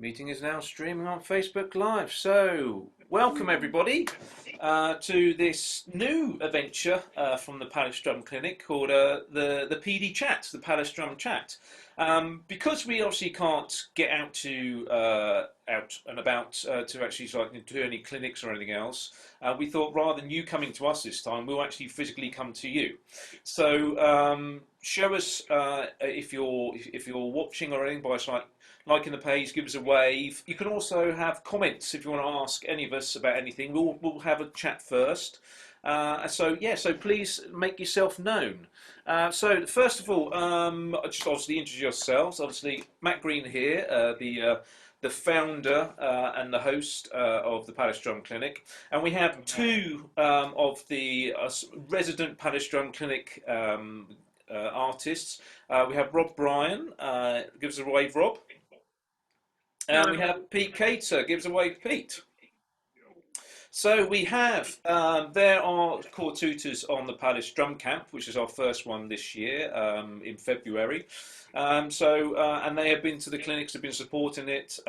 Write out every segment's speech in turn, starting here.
Meeting is now streaming on Facebook Live. So, welcome everybody to this new adventure from the Palace Drum Clinic called the PD Chat, the Palace Drum Chat. Because we obviously can't get out and about to actually do any clinics or anything else, we thought rather than you coming to us this time, we'll actually physically come to you. So show us if you're watching or anything by liking the page, give us a wave. You can also have comments if you want to ask any of us about anything. We'll have a chat first. So please make yourself known. So first of all, just obviously introduce yourselves. Obviously, Matt Green here, the founder and the host of the Palace Drum Clinic, and we have two of the resident Palace Drum Clinic artists. We have Rob Bryan. Give us a wave, Rob. And we have Pete Cater. Give us a wave, Pete. So we have, there are core tutors on the Palace Drum Camp, which is our first one this year in February. And they have been to the clinics, have been supporting it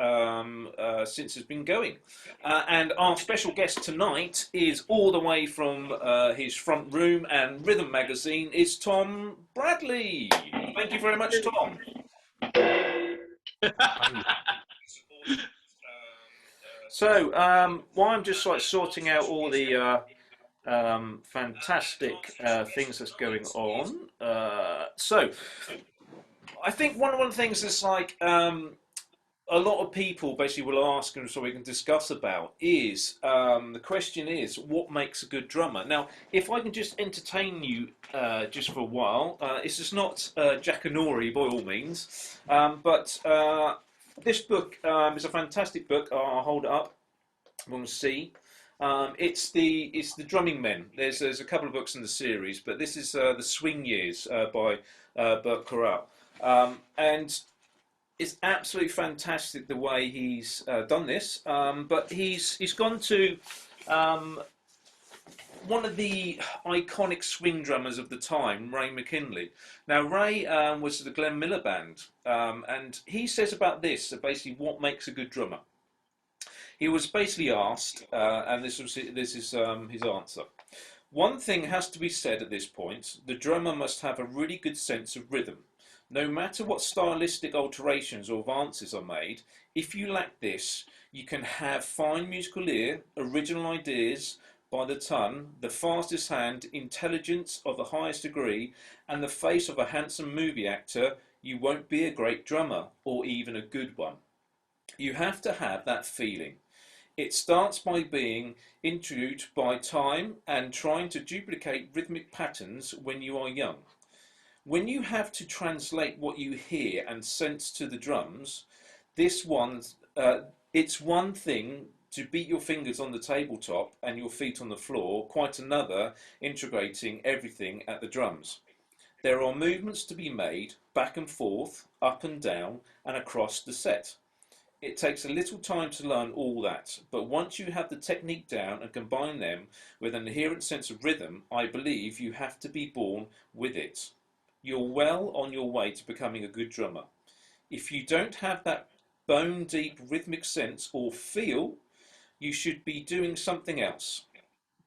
since it's been going. And our special guest tonight is all the way from his front room and Rhythm Magazine is Tom Bradley. Thank you very much, Tom. So while I'm just sorting out all the fantastic things that's going on, so I think one of the things that's a lot of people basically will ask and so we can discuss about is the question is what makes a good drummer. Now, if I can just entertain you just for a while, it's just not Jackanory by all means, but this book is a fantastic book. I'll hold it up. We'll see. It's the Drumming Men. There's a couple of books in the series, but this is the Swing Years by Burt Corral, and it's absolutely fantastic the way he's done this. But he's gone to one of the iconic swing drummers of the time, Ray McKinley. Now, Ray was the Glenn Miller Band, and he says about this, basically what makes a good drummer. He was basically asked, and this is his answer. One thing has to be said at this point, the drummer must have a really good sense of rhythm. No matter what stylistic alterations or advances are made, if you lack this, you can have fine musical ear, original ideas by the ton, the fastest hand, intelligence of the highest degree, and the face of a handsome movie actor, you won't be a great drummer, or even a good one. You have to have that feeling. It starts by being intrigued by time and trying to duplicate rhythmic patterns when you are young. When you have to translate what you hear and sense to the drums, it's one thing to beat your fingers on the tabletop and your feet on the floor, quite another integrating everything at the drums. There are movements to be made back and forth, up and down, and across the set. It takes a little time to learn all that, but once you have the technique down and combine them with an inherent sense of rhythm, I believe you have to be born with it. You're well on your way to becoming a good drummer. If you don't have that bone-deep rhythmic sense or feel, you should be doing something else.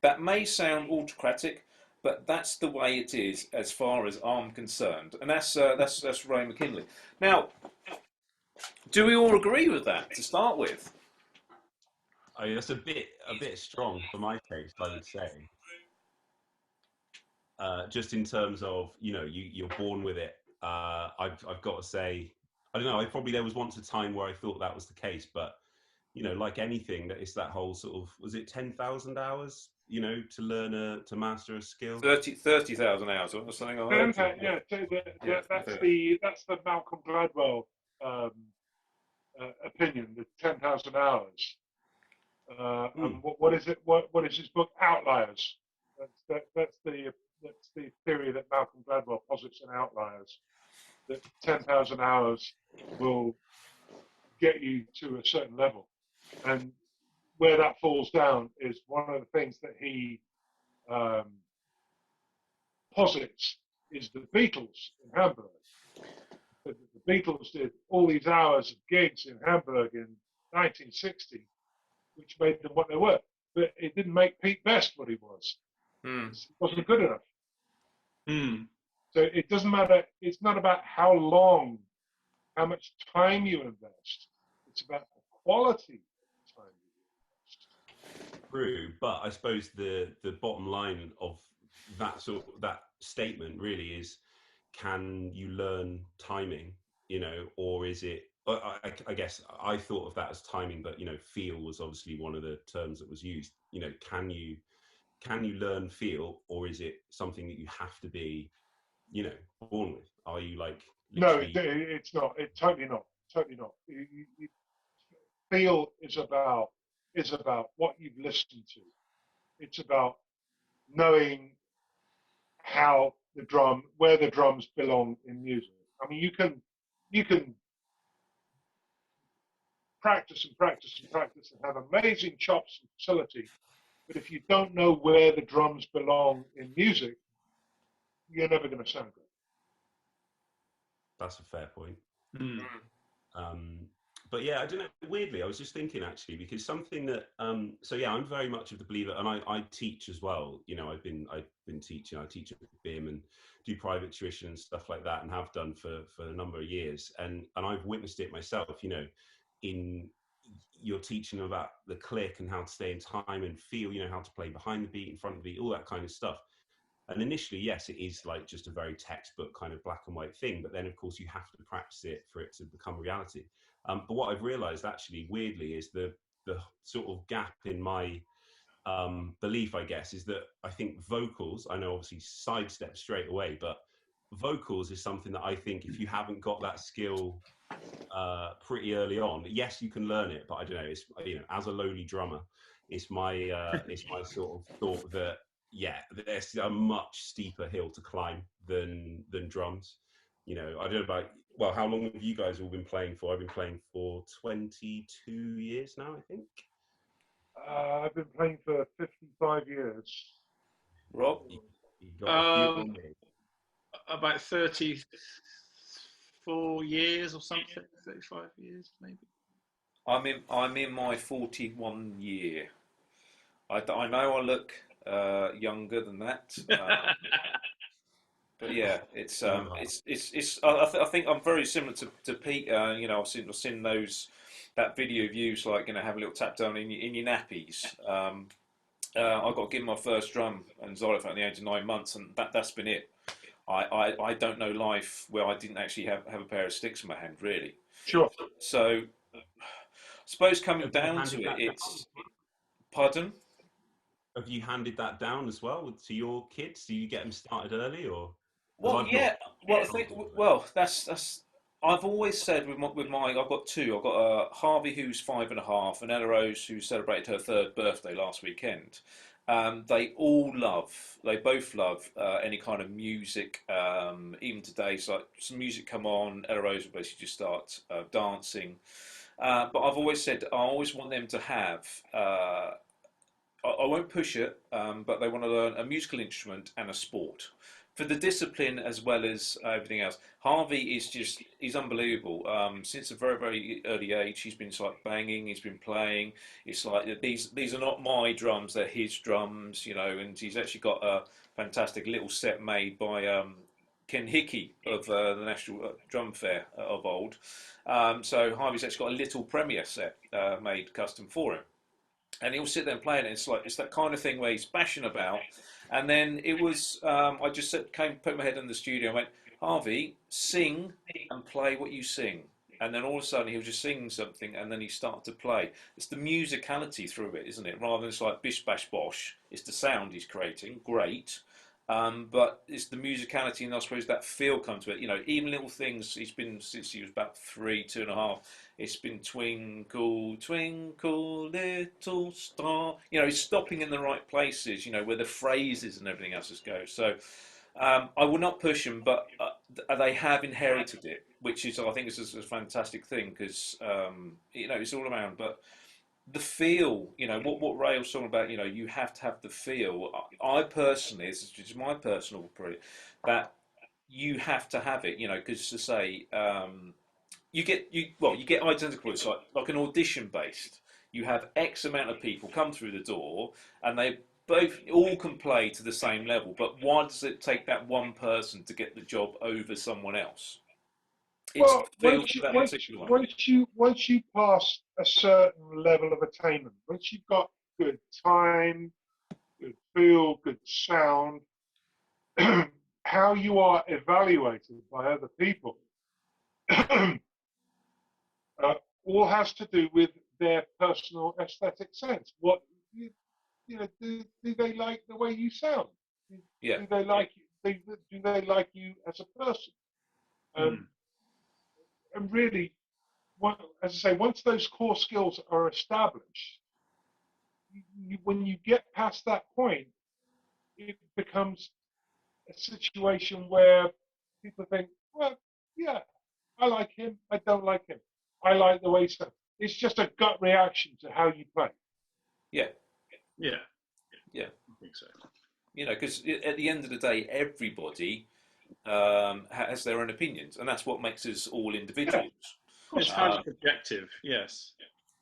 That may sound autocratic, but that's the way it is as far as I'm concerned. And that's Ray McKinley. Now, do we all agree with that to start with? I mean, that's a bit strong for my taste, I would say. Just in terms of, you're born with it. I've got to say, I don't know. There was once a time where I thought that was the case, but like anything, that it's that whole sort of, was it 10,000 hours? To learn to master a skill. 30,000 hours or something like that. That's the Malcolm Gladwell opinion. The 10,000 hours. And what is it? What is his book? Outliers. That's the theory that Malcolm Gladwell posits in Outliers. That 10,000 hours will get you to a certain level, and where that falls down is one of the things that he posits is the Beatles in Hamburg. The Beatles did all these hours of gigs in Hamburg in 1960, which made them what they were. But it didn't make Pete Best what he was. It wasn't good enough. So it doesn't matter. It's not about how long, how much time you invest. It's about the quality of time you invest. True, but I suppose the bottom line of that statement really is, can you learn timing? You know, or is it? I guess I thought of that as timing, but you know, feel was obviously one of the terms that was used. You know, can you learn feel, or is it something that you have to be, you know, born with? Are you like literally... No, it's not. It's totally not. Totally not. Feel is about what you've listened to. It's about knowing where the drums belong in music. I mean, you can practice and practice and practice and have amazing chops and facility, but if you don't know where the drums belong in music, you're never going to sound good. That's a fair point. But yeah, I don't know. Weirdly, I was just thinking actually, because something that so yeah, I'm very much of the believer, and I teach as well. You know, I've been teaching. I teach at BIM and do private tuition and stuff like that, and have done for a number of years. And I've witnessed it myself. You know, in you're teaching about the click and how to stay in time and feel. You know, how to play behind the beat, in front of the beat, all that kind of stuff. And initially, yes, it is like just a very textbook kind of black and white thing. But then, of course, you have to practice it for it to become reality. But what I've realised, actually, weirdly, is the sort of gap in my belief, I guess, is that I think vocals, I know obviously sidestep straight away, but vocals is something that I think if you haven't got that skill pretty early on, yes, you can learn it, but I don't know, it's, you know, as a lowly drummer, it's my sort of thought that, yeah, there's a much steeper hill to climb than drums. You know, I don't know about, well, how long have you guys all been playing for? I've been playing for 22 years now, I think. I've been playing for 55 years. Rob? You got a few on me. About 34 years or something, 35 years maybe. I'm in my 41 year. I know I look younger than that. But yeah, it's I think I'm very similar to Pete. You know, I've seen that video of you, like, you know, have a little tap down in your nappies. I got to give my first drum and xylophone at the age of 9 months, and that's been it. I don't know life where I didn't actually have a pair of sticks in my hand, really. Sure. So, I suppose coming down to it, it's... Pardon? Have you handed that down as well to your kids? Do you get them started early, or? Well, yeah. Well, I think. Well, that's. I've always said with my. I've got two. I've got Harvey, who's 5.5, and Ella Rose, who celebrated her 3rd birthday last weekend. They both love any kind of music. Even today, so like some music come on, Ella Rose will basically just start dancing. But I've always said I always want them to have. I won't push it, but they want to learn a musical instrument and a sport. For the discipline as well as everything else. Harvey he's unbelievable. Since a very, very early age, he's been like banging, he's been playing. It's like, these are not my drums, they're his drums, you know, and he's actually got a fantastic little set made by Ken Hickey of the National Drum Fair of old. So Harvey's actually got a little Premier set made custom for him. And he'll sit there and play it. And it's that kind of thing where he's bashing about. And then it was I just put my head in the studio and went, Harvey, sing and play what you sing. And then all of a sudden he was just singing something, and then he started to play. It's the musicality through it, isn't it? Rather than it's like bish bash bosh. It's the sound he's creating, great. But it's the musicality, and I suppose that feel comes to it. You know, even little things. He's been since he was about 3, 2.5. It's been twinkle, twinkle, little star. You know, he's stopping in the right places. You know, where the phrases and everything else go. So I will not push him, but they have inherited it, which is, I think, is a fantastic thing, because you know, it's all around. But the feel, you know, what Ray was talking about, you know, you have to have the feel. I personally, this is just my personal opinion, that you have to have it, because to say you get identical. It's like an audition based. You have X amount of people come through the door, and they both all can play to the same level. But why does it take that one person to get the job over someone else? It's Well, feel for that particular one. once you pass a certain level of attainment, once you've got good time, good feel, good sound, how you are evaluated by other people all has to do with their personal aesthetic sense. What do they like the way you sound? Yeah. Do they like you? Do they like you as a person? And really, as I say, once those core skills are established, when you get past that point, it becomes a situation where people think, well, yeah, I like him, I don't like him. I like the way he sounds. It's just a gut reaction to how you play. Yeah. Yeah. Yeah. I think so. Because at the end of the day, everybody has their own opinions, and that's what makes us all individuals. It's highly subjective, yes.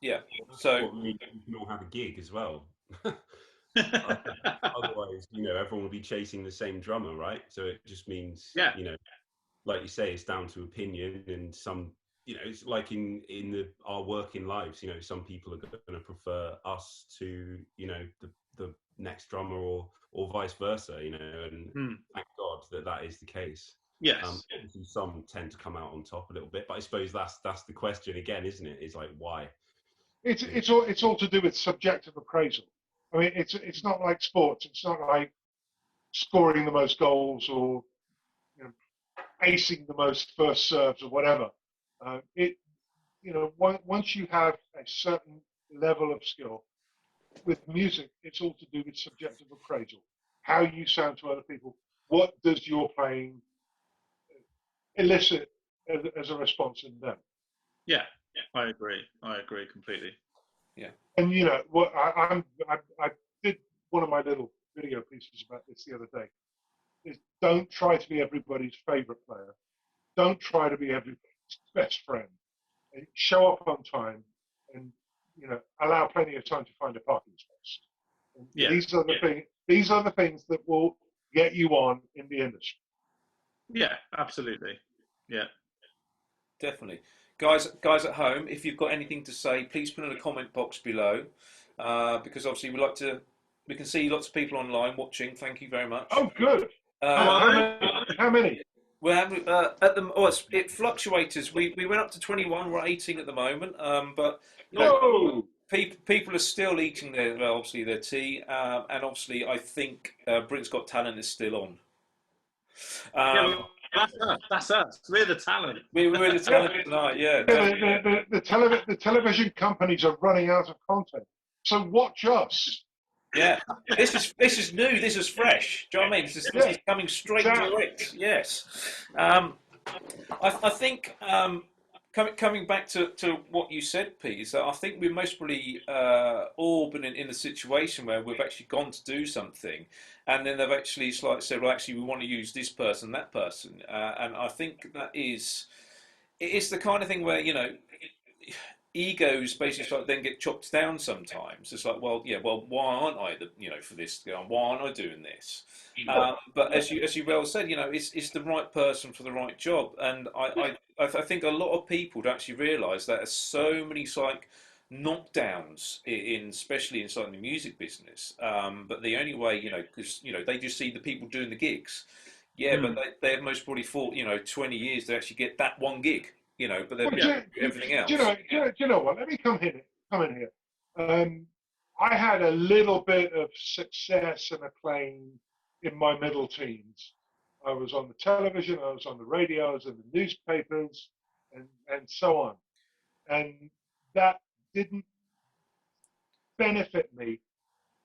Yeah. That's So what means you can all have a gig as well. Otherwise, everyone will be chasing the same drummer, right? So it just means, like you say, it's down to opinion, and some, it's like in our working lives. Some people are going to prefer us to, the next drummer, or vice versa. And thank God that is the case. Yes. Obviously some tend to come out on top a little bit, but I suppose that's the question again, isn't it? Is like, why? It's all to do with subjective appraisal. I mean, it's not like sports. It's not like scoring the most goals or acing the most first serves or whatever. Once you have a certain level of skill with music, it's all to do with subjective appraisal. How you sound to other people. What does your playing elicit as a response in them? Yeah, I agree completely. Yeah. And what I did one of my little video pieces about this the other day. Is don't try to be everybody's favorite player. Don't try to be everybody's best friend. And show up on time, and allow plenty of time to find a parking space. And these are the things that will get you on in the industry. Yeah, absolutely. Yeah. Definitely. Guys at home, if you've got anything to say, please put in the comment box below, because obviously we can see lots of people online watching. Thank you very much. Oh, good. How many? We're having, it fluctuates. We went up to 21. We're 18 at the moment. But people are still eating obviously their tea, and obviously I think Britain's Got Talent is still on. That's us. We're the talent. We're the talent tonight. Yeah. The television companies are running out of content, so watch us. Yeah, this is new. This is fresh. Do you know what I mean? This is coming straight direct. Yes, I think coming back to what you said, Pete, is that I think we've most probably all been in a situation where we've actually gone to do something, and then they've actually said, well, actually, we want to use this person, that person, and I think it's the kind of thing where egos basically then get chopped down sometimes. It's like, well, why aren't I for this? Why aren't I doing this? But as you well said, it's the right person for the right job, and I think a lot of people don't actually realise that there's so many knockdowns especially inside the music business. But the only way, because they just see the people doing the gigs. Yeah, but they have most probably fought 20 years to actually get that one gig. But then everything else. Do you know what? Let me come in here. I had a little bit of success and acclaim in my middle teens. I was on the television, I was on the radio, I was in the newspapers, and so on. And that didn't benefit me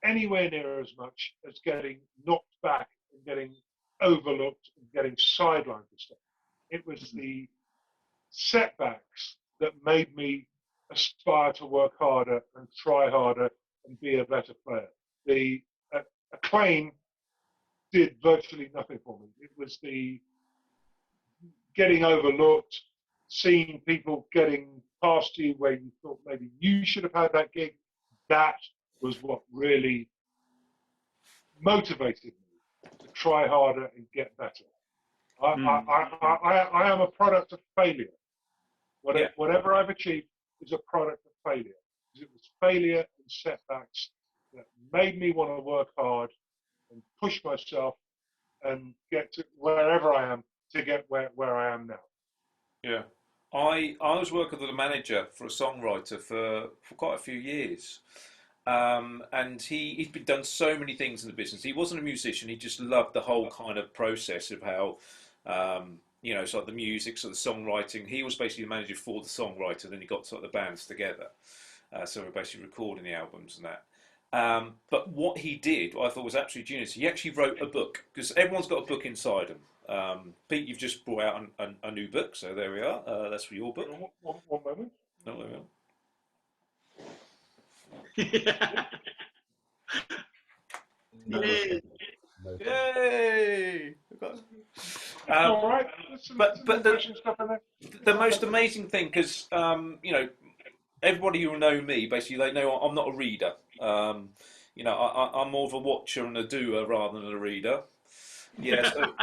anywhere near as much as getting knocked back and getting overlooked and getting sidelined and stuff. It was the setbacks that made me aspire to work harder and try harder and be a better player. The acclaim did virtually nothing for me. It was the getting overlooked, seeing people getting past you where you thought maybe you should have had that gig, that was what really motivated me to try harder and get better. I am a product of failure. Whatever I've achieved is a product of failure. It was failure and setbacks that made me want to work hard and push myself and get to wherever I am to get where I am now. Yeah. I was working with a manager for a songwriter for quite a few years. And he'd been done so many things in the business. He wasn't a musician. He just loved the whole kind of process of how, sort of the music, sort of the songwriting. He was basically the manager for the songwriter. Then he got sort of the bands together. So we're basically recording the albums and that. But what he did, what I thought was absolutely genius. He actually wrote a book, because everyone's got a book inside them. Pete, you've just brought out a new book, so there we are. That's for your book. One moment. Oh, there we are. Yay! Yay! All right. But the most amazing thing, because everybody who will know me, basically, they know I'm not a reader. I'm more of a watcher and a doer rather than a reader. Yeah. So,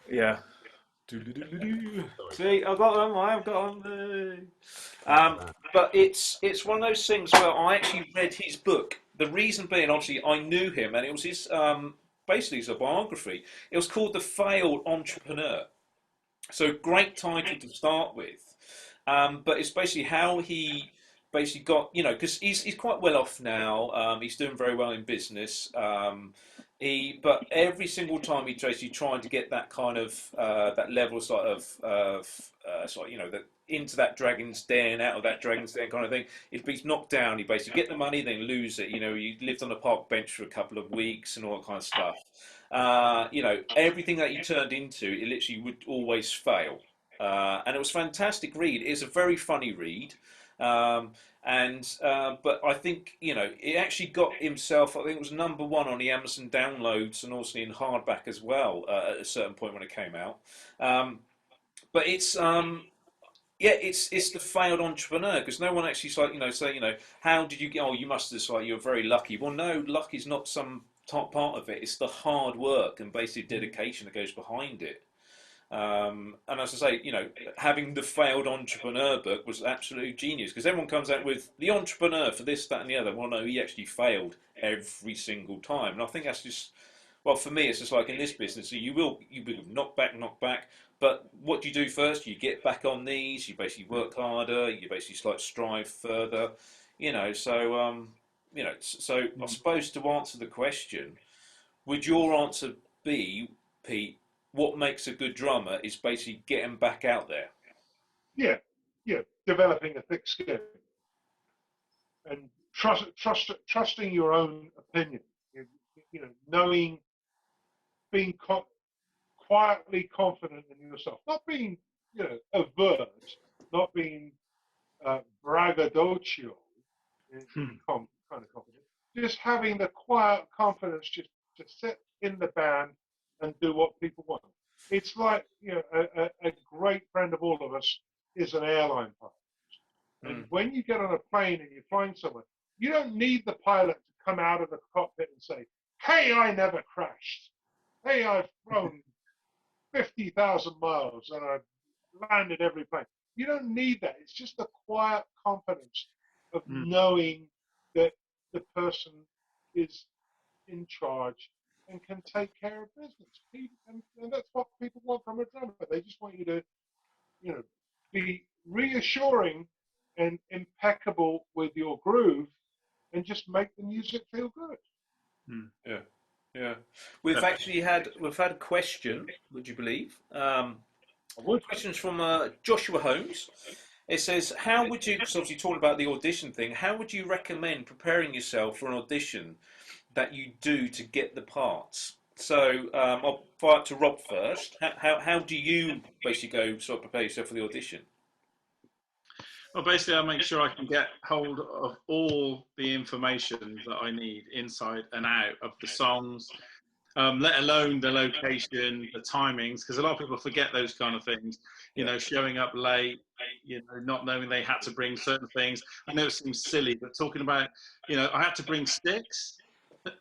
yeah. See, I've got them. I've got them. But it's one of those things where I actually read his book. The reason being, obviously, I knew him, and it was his basically his biography. It was called The Failed Entrepreneur. So great title to start with, but it's basically how he basically got, because he's quite well off now. He's doing very well in business. But every single time he tried to get that kind of that level sort of into that dragon's den, out of that dragon's den kind of thing. If he's knocked down, he basically get the money, then lose it. He lived on a park bench for a couple of weeks and all that kind of stuff. Everything that he turned into, it literally would always fail. And it was a fantastic read. It's a very funny read. But I think, it actually got himself, I think it was #1 on the Amazon downloads and also in hardback as well at a certain point when it came out. But it's the failed entrepreneur, because no one actually say, how did you get, you must have, you're very lucky. Well, no, luck is not some top part of it. It's the hard work and basic dedication that goes behind it. And as I say, having the failed entrepreneur book was absolutely genius, because everyone comes out with the entrepreneur for this, that, and the other. Well, no, he actually failed every single time, and I think that's just, well, for me, it's just like in this business. So you will knock back. But what do you do first? You get back on these. You basically work harder. You basically strive further. So I suppose to answer the question, would your answer be, Pete, what makes a good drummer is basically getting back out there? Yeah, developing a thick skin and trusting your own opinion. Knowing, being quietly confident in yourself, not being overt, not being braggadocio, kind of confidence. Just having the quiet confidence just to sit in the band and do what people want. It's like, a great friend of all of us is an airline pilot. And when you get on a plane and you're flying somewhere, you don't need the pilot to come out of the cockpit and say, hey, I never crashed. Hey, I've flown 50,000 miles and I've landed every plane. You don't need that. It's just the quiet confidence of knowing that the person is in charge and can take care of business. And that's what people want from a drummer. They just want you to, be reassuring and impeccable with your groove and just make the music feel good. Yeah. We've had a question, would you believe? Questions from Joshua Holmes. It says, how would you, because obviously talking about the audition thing, how would you recommend preparing yourself for an audition that you do to get the parts? So I'll fire it to Rob first. How do you basically go sort of prepare yourself for the audition? Well, basically, I make sure I can get hold of all the information that I need inside and out of the songs, let alone the location, the timings, because a lot of people forget those kind of things. You know, showing up late, you know, not knowing they had to bring certain things. I know it seems silly, but talking about, you know, I had to bring sticks.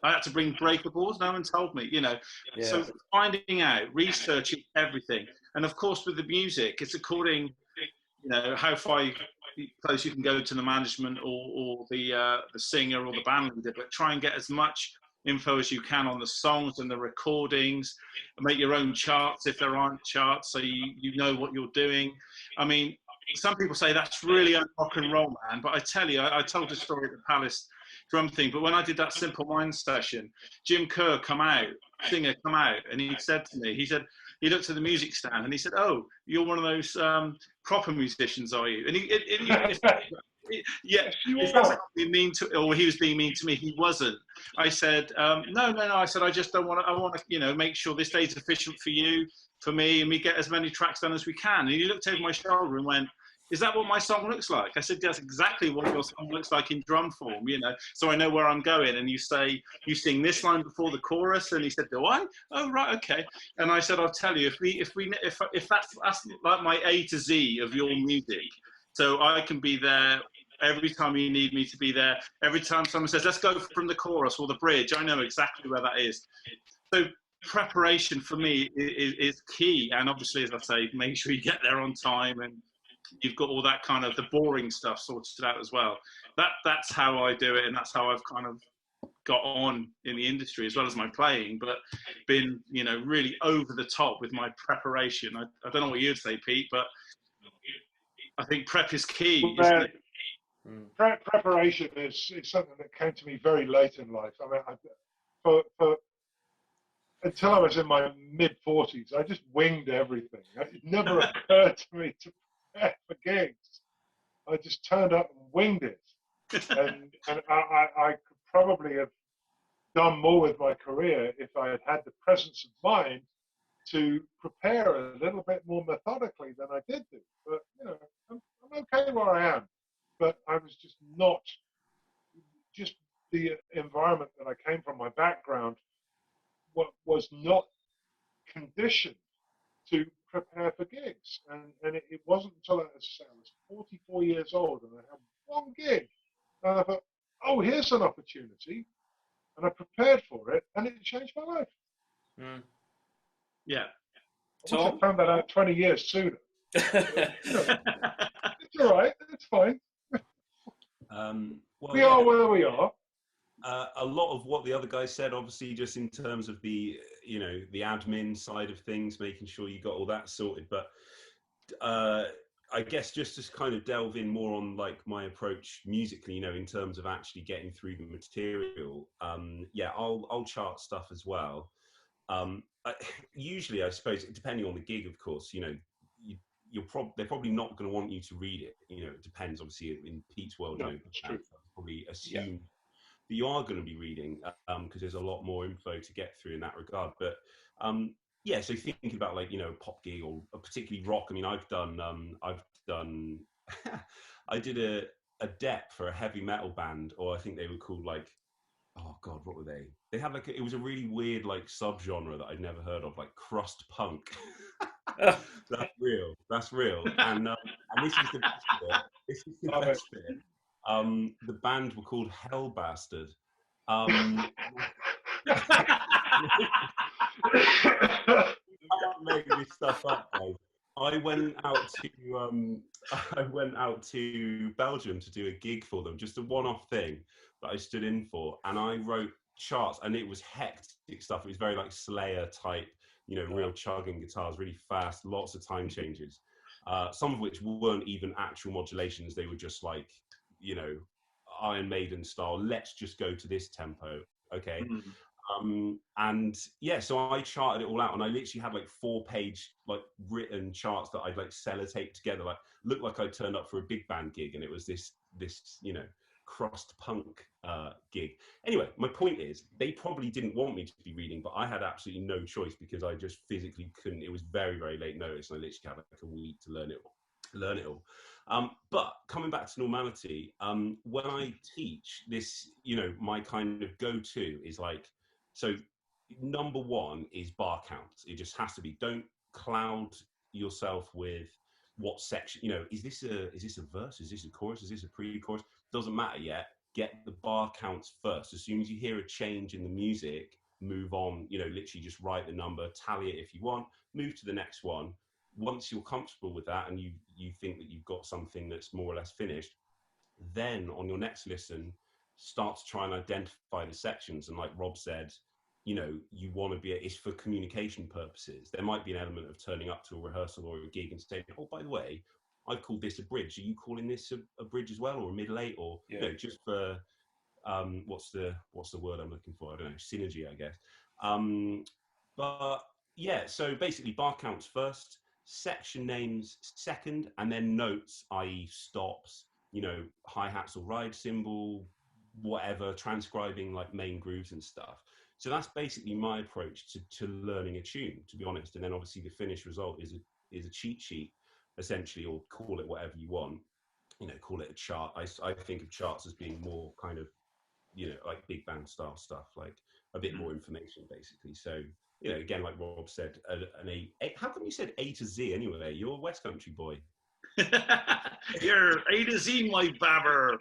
I had to bring breakables. No one told me, you know. Yeah. So finding out, researching everything, and of course with the music, it's according, you know, how far close you can go to the management or the singer or the band leader, but try and get as much info as you can on the songs and the recordings, and make your own charts if there aren't charts, so you know what you're doing. I mean, some people say that's really rock and roll, man, but I tell you, I told the story at the Palace drum thing, but when I did that Simple Minds session, Jim Kerr singer come out, and he said to me, he looked at the music stand and he said, "Oh, you're one of those proper musicians, are you?" And yeah, it doesn't be mean to, or he was being mean to me. He wasn't. I said, no. I said, I just don't want to. I want to, you know, make sure this day's efficient for you, for me, and we get as many tracks done as we can. And he looked over my shoulder and went, "Is that what my song looks like?" I said, "That's exactly what your song looks like in drum form, you know, so I know where I'm going." And you sing this line before the chorus, and he said, "Do I? Oh, right, okay." And I said, "I'll tell you, if that's like my A to Z of your music, so I can be there every time you need me to be there. Every time someone says, 'Let's go from the chorus or the bridge,' I know exactly where that is." So preparation for me is key. And obviously, as I say, make sure you get there on time and you've got all that kind of the boring stuff sorted out as well. That's how I do it, and that's how I've kind of got on in the industry, as well as my playing, but been, you know, really over the top with my preparation. I don't know what you'd say, Pete, but I think prep is key, isn't it? Preparation is something that came to me very late in life. I mean, until I was in my mid-40s, I just winged everything. It never occurred to me to prepare for gigs. I just turned up and winged it. And I could probably have done more with my career if I had had the presence of mind to prepare a little bit more methodically than I did do. But, you know, I'm okay where I am. But I was just not, just the environment that I came from, my background, was not conditioned to prepare for gigs. And it wasn't until I was 44 years old and I had one gig. And I thought, oh, here's an opportunity. And I prepared for it and it changed my life. Yeah. I wish I found that out 20 years sooner. But, you know, it's all right. It's fine. Well, we are where we are. A lot of what the other guy said, obviously, just in terms of the, you know, the admin side of things, making sure you got all that sorted. But I guess just to kind of delve in more on like my approach musically, you know, in terms of actually getting through the material. Yeah, I'll chart stuff as well. Usually, I suppose, depending on the gig, of course, you know, they're probably not going to want you to read it. You know, it depends. Obviously, in Pete's world, No, you know, probably assume that you are going to be reading because there's a lot more info to get through in that regard. But yeah, so thinking about like, you know, pop gig or particularly rock. I mean, I've done I did a dep for a heavy metal band, or I think they were called like, oh God, what were they? They had like, it was a really weird like subgenre that I'd never heard of, like crust punk. That's real. And this is the best bit. This is the best bit. The band were called Hell Bastard. I'm not making this stuff up, guys. I went out to Belgium to do a gig for them, just a one-off thing that I stood in for, and I wrote charts, and it was hectic stuff. It was very like Slayer type, you know, real chugging guitars, really fast, lots of time changes. Some of which weren't even actual modulations; they were just like, you know, Iron Maiden style. Let's just go to this tempo, okay? And yeah, so I charted it all out, and I literally had like 4-page like written charts that I'd like sellotape together, like looked like I turned up for a big band gig, and it was this you know, crust punk gig. Anyway, my point is, they probably didn't want me to be reading, but I had absolutely no choice because I just physically couldn't. It was very, very late notice, and I literally had like a week to learn it all. But coming back to normality, when I teach this, you know, my kind of go-to is like, so number one is bar counts. It just has to be. Don't cloud yourself with what section, you know, is this a verse? Is this a chorus? Is this a pre-chorus? Doesn't matter yet. Get the bar counts first. As soon as you hear a change in the music, move on, you know, literally just write the number, tally it if you want, move to the next one. Once you're comfortable with that and you think that you've got something that's more or less finished, then on your next listen, start to try and identify the sections. And like Rob said, you know, you want to be, it's for communication purposes. There might be an element of turning up to a rehearsal or a gig and saying, oh, by the way, I've called this a bridge. Are you calling this a bridge as well, or a middle eight, or you know, just for what's the word I'm looking for? I don't know, synergy, I guess. But yeah, so basically bar counts first, section names second, and then notes, i.e. stops, you know, hi-hats or ride cymbal, whatever, transcribing like main grooves and stuff. So that's basically my approach to learning a tune, to be honest. And then obviously the finished result is a cheat sheet, essentially, or call it whatever you want, you know, call it a chart. I think of charts as being more kind of, you know, like big band style stuff, like a bit more information, basically. So, you know, again, like Rob said, an A. How come you said A to Z anyway? You're a West Country boy. You're A to Z, my babber.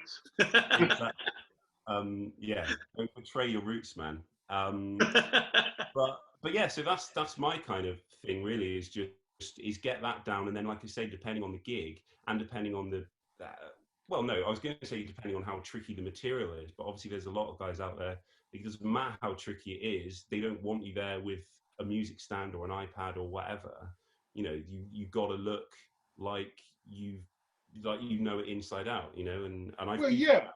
Yeah, don't betray your roots, man. But yeah, so that's my kind of thing, really, is get that down, and then, like I say, depending on the gig and depending on the well, no, I was going to say depending on how tricky the material is, but obviously there's a lot of guys out there, it doesn't matter how tricky it is, they don't want you there with a music stand or an iPad or whatever. You know, you got to look like you know it inside out, you know, and I well, yeah,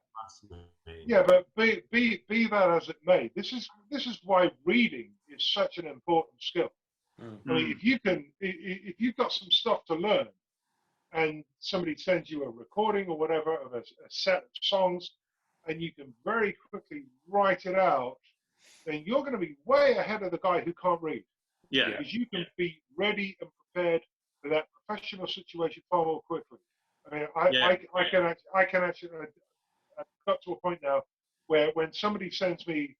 but be that as it may, this is why reading is such an important skill. I mean, if you've got some stuff to learn, and somebody sends you a recording or whatever of a set of songs, and you can very quickly write it out, then you're going to be way ahead of the guy who can't read. Yeah. Because you can be ready and prepared for that professional situation far more quickly. I mean, I can actually, I've got to a point now where when somebody sends me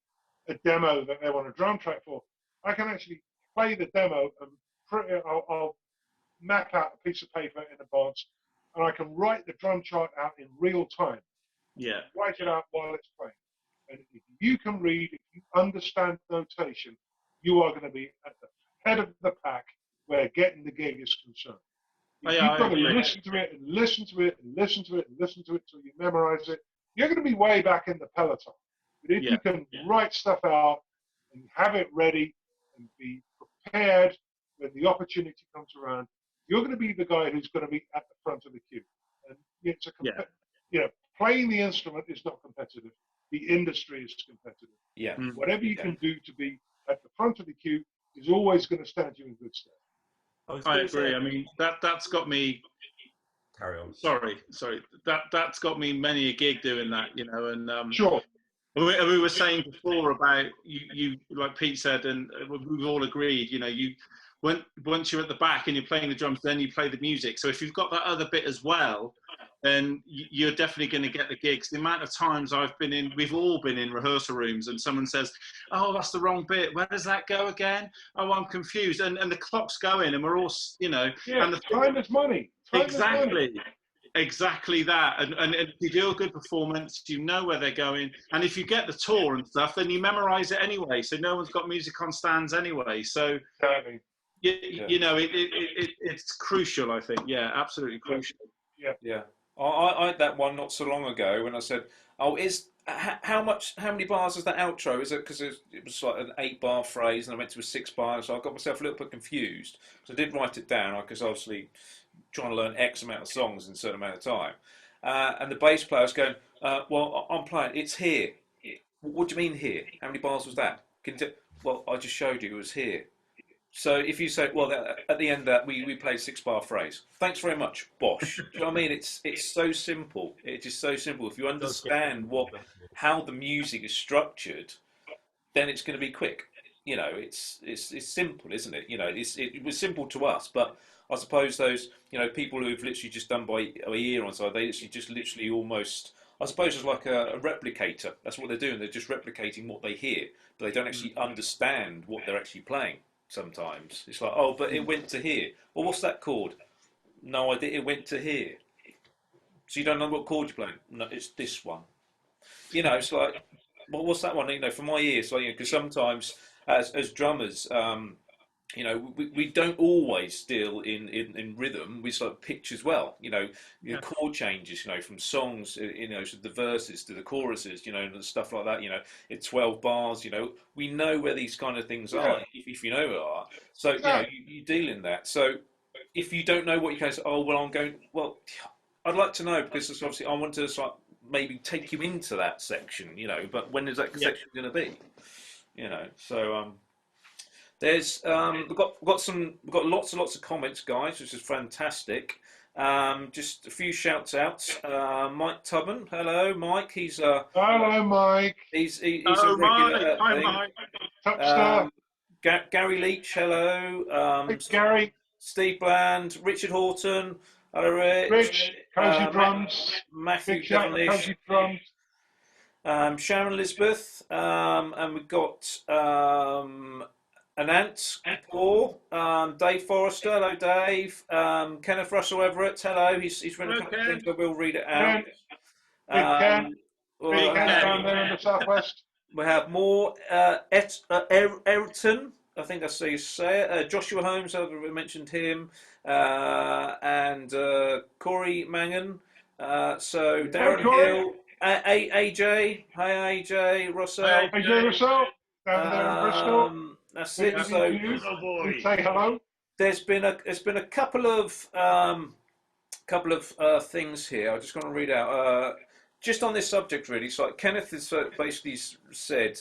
a demo that they want a drum track for, I can actually play the demo and I'll map out a piece of paper in advance, and I can write the drum chart out in real time. Yeah. Write it out while it's playing. And if you can read, if you understand notation, you are going to be at the head of the pack where getting the gig is concerned. You've got to listen to it and listen to it and listen to it and listen to it till you memorize it. You're going to be way back in the peloton. But if you can write stuff out and have it ready and be prepared when the opportunity comes around, you're going to be the guy who's going to be at the front of the queue. And it's you know, playing the instrument is not competitive. The industry is competitive. Yeah. Whatever you can do to be at the front of the queue is always going to stand you in good stead. I agree. I mean, that's got me. Carry on. Sorry. That's got me many a gig doing that, you know. And sure. We were saying before about you, like Pete said, and we've all agreed, you know, once you're at the back and you're playing the drums, then you play the music. So if you've got that other bit as well, then you're definitely going to get the gigs. The amount of times we've all been in rehearsal rooms and someone says, oh, that's the wrong bit. Where does that go again? Oh, I'm confused. And the clock's going and we're all, you know. Yeah, and time is money. Exactly that. And if you do a good performance, you know where they're going. And if you get the tour and stuff, then you memorize it anyway. So no one's got music on stands anyway. So, you know, it's crucial, I think. Yeah, absolutely crucial. Yeah. I had that one not so long ago when I said, "Oh, how many bars is that outro? Is it because it was like an 8-bar phrase and I went to a 6-bar, so I got myself a little bit confused. So I did write it down because obviously trying to learn X amount of songs in a certain amount of time, and the bass player was going, "Well, I'm playing. It's here. What do you mean here? How many bars was that? Well, I just showed you it was here." So if you say, well, at the end of that, we played 6-bar phrase. Thanks very much, Bosh. Do you know what I mean? It's so simple. It is so simple. If you understand how the music is structured, then it's going to be quick. You know, it's simple, isn't it? You know, it was simple to us, but I suppose those, you know, people who've literally just done by a year or so, they literally almost I suppose it's like a replicator. That's what they're doing. They're just replicating what they hear, but they don't actually understand what they're actually playing. Sometimes it's like, oh, but it went to here. Well, what's that chord? No idea. It went to here. So you don't know what chord you're playing. No, it's this one. It's like, well, what's that one? For my ear, so because sometimes as drummers, we don't always deal in rhythm. We sort of pitch as well. Yeah. Chord changes. From songs. To the verses to the choruses. And stuff like that. It's 12 bars. We know where these kind of things are if you know where they are. So you deal in that. So if you don't know what you can say, oh well, I'm going. Well, I'd like to know because it's obviously I want to maybe take you into that section. But when is that section going to be? So. There's we've got lots and lots of comments, guys, which is fantastic. Just a few shouts outs. Mike Tubman, hello, Mike. He's Hello, Mike. he's a Oh, regular Mike. Hi, thing. Mike. Top stuff. Gary Leach, hello. Hey, Gary. Steve Bland, Richard Horton, hello, Rich. Rich, Cozy Drums. Matthew Big shout out to Devonish. Cozy Drums. Sharon Elizabeth, and we've got Anant Paul, Dave Forrester, hello Dave, Kenneth Russell Everett, hello, he's written a couple of things, but we'll read it out. Ken. Well, Ken down there in the southwest. we have more Ayrton, I think that's how you say it, Joshua Holmes, I mentioned him, and Corey Mangan, so Darren Hill, AJ, hi AJ, Russell. AJ Russell, down there in Bristol. That's it. So say hello. there's been a couple of things here. I just want to read out just on this subject really. So like Kenneth has basically said,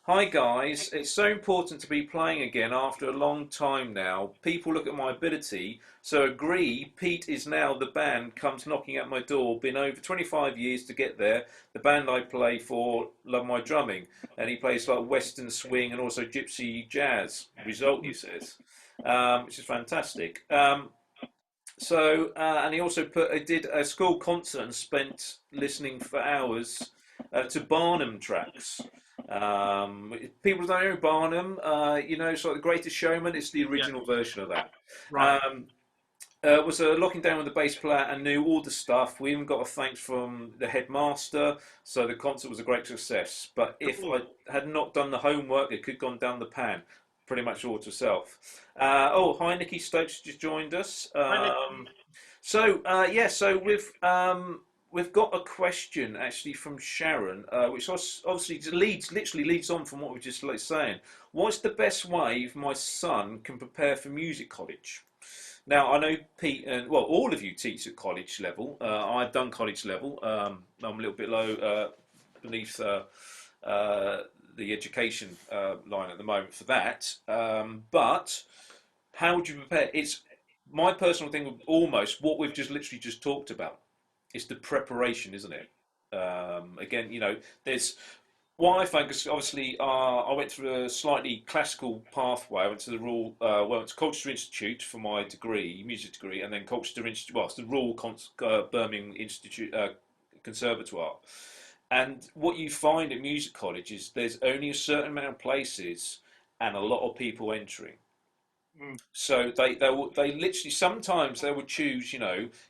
"Hi guys, it's so important to be playing again after a long time now. People look at my ability, so agree. Pete is now the band comes knocking at my door. Been over 25 years to get there. The band I play for love my drumming, and he plays like Western swing and also gypsy jazz. Result, he says, which is fantastic. And he also did a school concert and spent listening for hours to Barnum tracks. People don't know Barnum. It's like The Greatest Showman. It's the original version of that. Right. Was locking down with the bass player and knew all the stuff. We even got a thanks from the headmaster, so the concert was a great success. But if I had not done the homework, it could have gone down the pan. Pretty much all to herself. Hi, Nikki Stokes just joined us. So we've got a question actually from Sharon, which obviously literally leads on from what we were just saying. What's the best way my son can prepare for music college? Now, I know Pete and, all of you teach at college level. I've done college level. I'm a little bit low beneath the education line at the moment for that. But how would you prepare? It's my personal thing, almost what we've literally just talked about. It's the preparation, isn't it? Again, there's what I found, because obviously I went through a slightly classical pathway. I went to the Royal, went to Colchester Institute for my degree, music degree, and then Colchester Institute, it's the Royal Birmingham Institute Conservatoire. And what you find at music college is there's only a certain amount of places and a lot of people entering. So they literally, sometimes they would choose,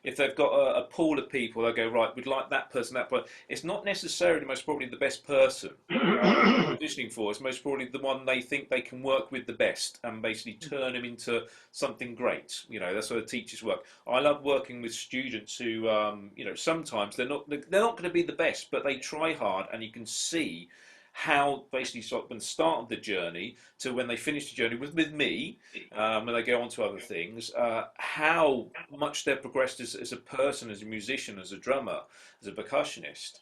if they've got a pool of people, they'll go, right, we'd like that person, that person. It's not necessarily most probably the best person auditioning for. It's most probably the one they think they can work with the best and basically turn them into something great. That's how the teachers work. I love working with students who, sometimes they're not going to be the best, but they try hard, and you can see how basically from the start of the journey to when they finish the journey with me, when they go on to other things, how much they've progressed as a person, as a musician, as a drummer, as a percussionist.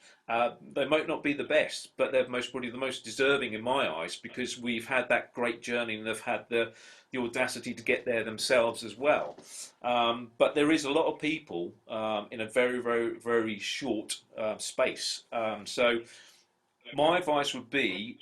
They might not be the best, but they're probably the most deserving in my eyes, because we've had that great journey and they've had the audacity to get there themselves as well. But there is a lot of people in a very, very, very short space. So my advice would be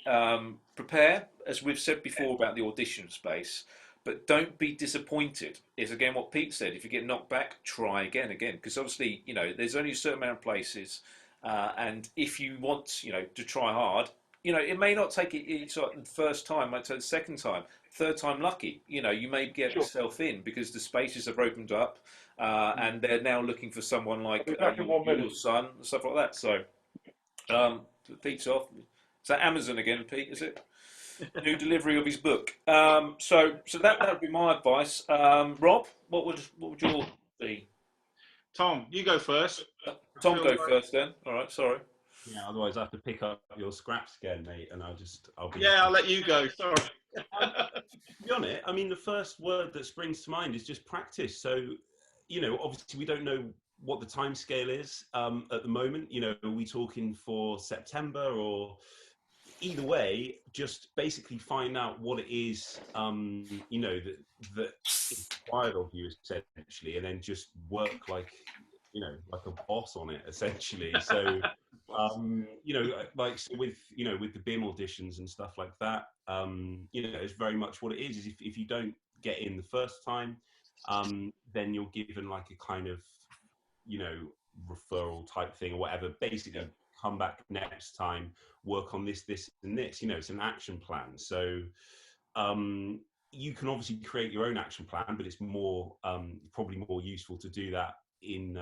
prepare, as we've said before about the audition space, but don't be disappointed. Is again what Pete said. If you get knocked back, try again, because obviously, there's only a certain amount of places, And if you want, to try hard, it may not take it the first time, might take the second time, third time lucky. You may get Sure. yourself in because the spaces have opened up, and they're now looking for someone I'll like be back in 1 your minute. son and stuff like that. So, Pete's off. Is that Amazon again, Pete? Is it? New delivery of his book. So that would be my advice. Rob, what would your be? Tom, you go first. Tom, go first then. All right, sorry. Yeah, otherwise I have to pick up your scraps again, mate, and I'll be. Yeah, I'll let you go. Sorry. To be honest, I mean, the first word that springs to mind is just practice. So, obviously we don't know what the time scale is at the moment. Are we talking for September, or either way, just basically find out what it is, that is required of you essentially, and then just work like a boss on it essentially. So, so with the BIM auditions and stuff like that, it's very much what it is if you don't get in the first time, then you're given like a kind of, referral type thing or whatever, basically come back next time, work on this, and this, it's an action plan. So, you can obviously create your own action plan, but it's more, probably more useful to do that in,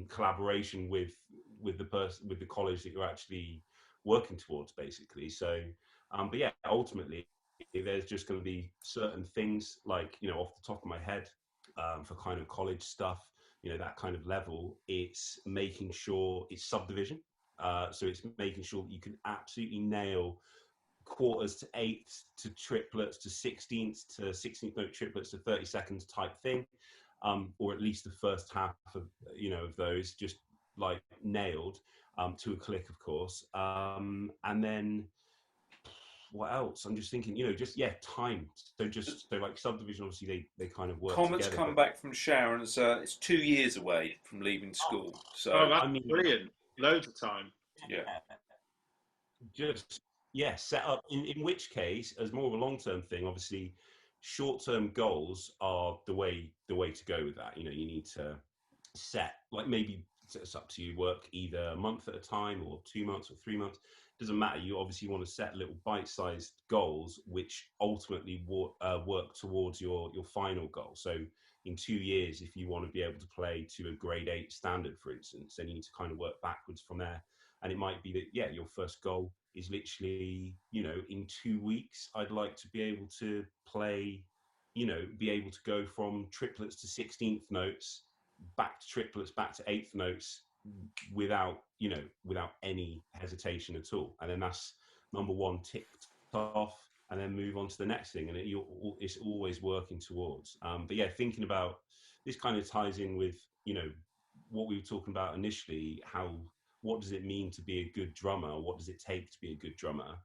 collaboration with the college that you're actually working towards, basically. So, but yeah, ultimately, there's just going to be certain things like, off the top of my head, for kind of college stuff, that kind of level, it's making sure it's subdivision. So it's making sure that you can absolutely nail quarters to eighths to triplets to 16ths to 16th note triplets to 30 seconds type thing, or at least the first half of of those just like nailed, to a click, of course. And then what else? I'm just thinking, time. So like subdivision, obviously they kind of work Comet's together. come back from shower, and it's 2 years away from leaving school. So That's brilliant. Loads of time. Yeah. Just set up. In which case, as more of a long-term thing, obviously, short-term goals are the way to go with that. You need to set, like, maybe it's up to you, work either a month at a time or 2 months or 3 months. Doesn't matter. You obviously want to set little bite-sized goals which ultimately work towards your final goal. So in 2 years, if you want to be able to play to a grade 8 standard, for instance, then you need to kind of work backwards from there. And it might be that, your first goal is literally, in 2 weeks, I'd like to be able to play, be able to go from triplets to 16th notes, back to triplets, back to 8th notes without any hesitation at all. And then that's number one ticked off, and then move on to the next thing. And it's always working towards. But yeah, thinking about this kind of ties in with, what we were talking about initially, what does it mean to be a good drummer? What does it take to be a good drummer?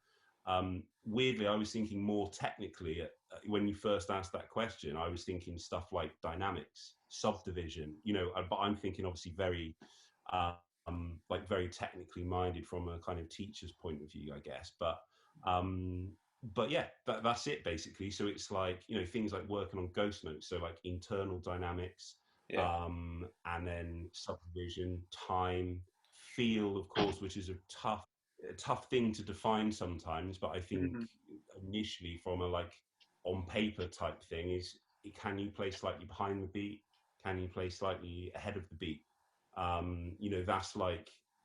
Weirdly, I was thinking more technically when you first asked that question. I was thinking stuff like dynamics, subdivision, but I'm thinking obviously very, very technically minded from a kind of teacher's point of view, I guess. But yeah, that's it basically. So it's like, things like working on ghost notes. So like internal dynamics, and then subdivision, time, feel, of course, which is a tough thing to define sometimes. But I think initially, from a like on paper type thing, is can you play slightly behind the beat? Can you play slightly ahead of the beat?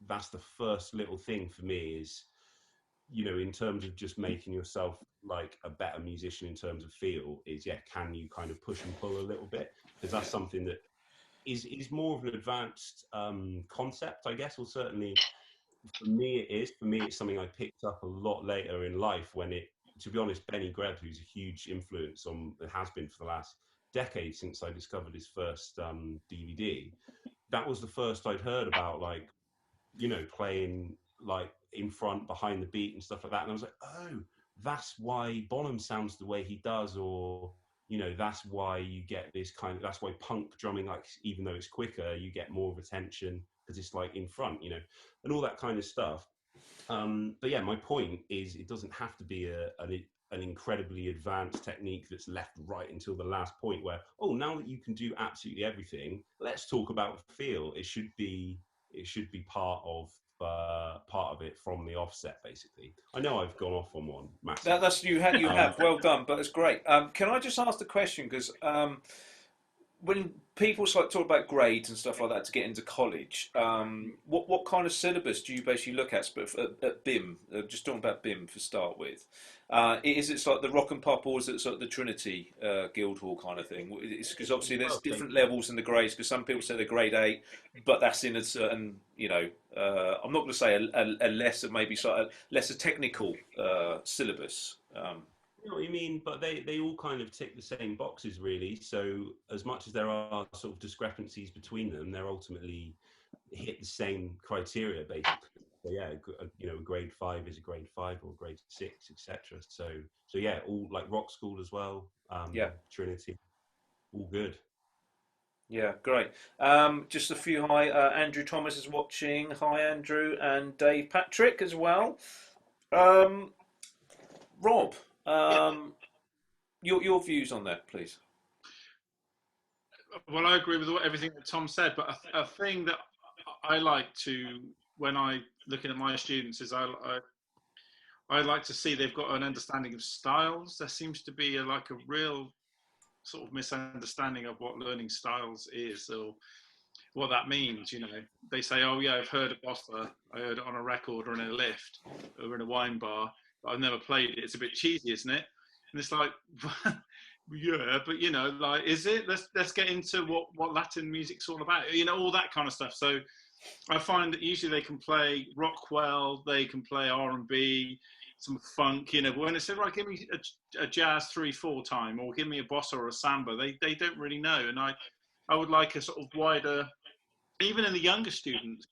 That's the first little thing for me is, in terms of just making yourself like a better musician in terms of feel, is can you kind of push and pull a little bit? Because that's something that is more of an advanced concept, I guess, or certainly for me it is. For me, it's something I picked up a lot later in life when to be honest, Benny Greb, who's a huge influence it has been for the last decade since I discovered his first DVD, that was the first I'd heard about, like, playing like in front, behind the beat and stuff like that. And I was like, oh, that's why Bonham sounds the way he does, or that's why you get this that's why punk drumming, like, even though it's quicker, you get more of attention because it's like in front, and all that kind of stuff. But yeah, my point is, it doesn't have to be an incredibly advanced technique that's left right until the last point where, oh, now that you can do absolutely everything, let's talk about feel. It should be it should be part of it from the offset. Basically, I know I've gone off on one massive. That's you have well done, but it's great. Can I just ask the question because when people like talk about grades and stuff like that to get into college, what kind of syllabus do you basically look at BIM? Just talking about BIM to start with. Is it like the rock and pop, or is it sort of the Trinity Guildhall kind of thing? Because obviously there's different levels in the grades. Because some people say they're grade 8, but that's in a certain, I'm not going to say a lesser, maybe sort of lesser technical syllabus. You know what you mean, but they all kind of tick the same boxes, really. So as much as there are sort of discrepancies between them, they're ultimately hit the same criteria, basically. So yeah, a grade 5 is a grade 5 or grade 6, etc. So yeah, all like rock school as well. Trinity, all good. Yeah, great. Just a few hi. Andrew Thomas is watching. Hi, Andrew, and Dave Patrick as well. Rob, your views on that, please. Well, I agree with everything that Tom said, but a thing that I like to, when I looking at my students, is I like to see they've got an understanding of styles. There seems to be a real sort of misunderstanding of what learning styles is, or what that means. They say, "Oh yeah, I've heard of bossa. I heard it on a record or in a lift or in a wine bar, but I've never played it. It's a bit cheesy, isn't it?" And it's like, yeah, but is it? Let's get into what Latin music's all about. All that kind of stuff. So I find that usually they can play rock well, they can play R&B, some funk. But when it's right, give me a jazz 3/4 time, or give me a bossa or a samba, they don't really know. And I would like a sort of wider, even in the younger students,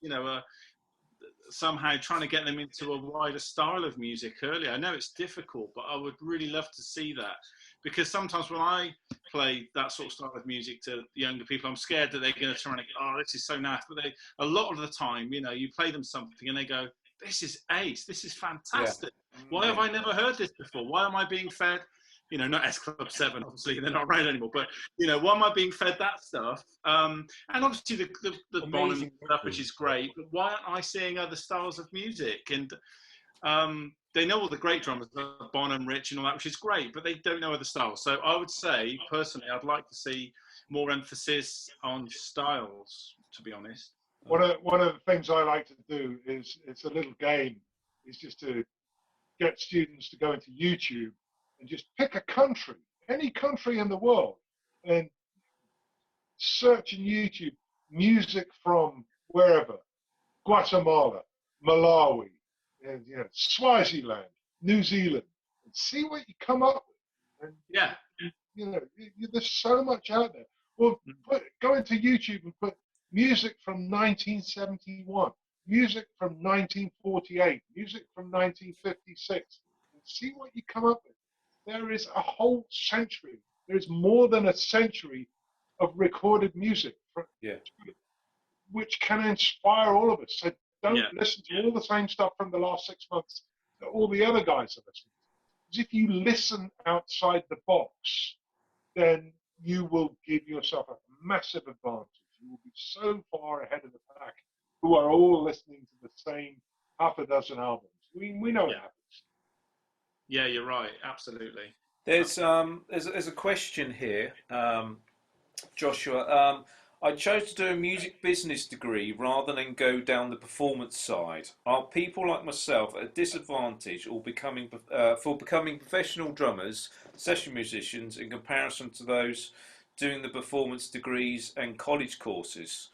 somehow trying to get them into a wider style of music earlier. I know it's difficult, but I would really love to see that, because sometimes when I play that sort of style of music to younger people, I'm scared that they're going to turn and go, "Oh, this is so naff." But a lot of the time, you play them something and they go, "This is ace. This is fantastic. Yeah. Why have I never heard this before? Why am I being fed?" Not S Club 7, obviously, they're not around anymore, but, why am I being fed that stuff? And obviously the Bonham stuff, which is great, but why aren't I seeing other styles of music? And they know all the great drummers, Bonham, Rich and all that, which is great, but they don't know other styles. So I would say, personally, I'd like to see more emphasis on styles, to be honest. One of the things I like to do is, it's a little game, is just to get students to go into YouTube and just pick a country, any country in the world, and search in YouTube music from wherever, Guatemala, Malawi, and Swaziland, New Zealand, and see what you come up with. And yeah, there's so much out there. Well, go into YouTube and put music from 1971, music from 1948, music from 1956, and see what you come up with. There is a whole century. There is more than a century of recorded music, which can inspire all of us. So don't listen to all the same stuff from the last 6 months that all the other guys are listening to. Because if you listen outside the box, then you will give yourself a massive advantage. You will be so far ahead of the pack who are all listening to the same half a dozen albums. We know it happens. Yeah, you're right. Absolutely. There's a question here, Joshua. I chose to do a music business degree rather than go down the performance side. Are people like myself at a disadvantage for becoming professional drummers, session musicians, in comparison to those doing the performance degrees and college courses?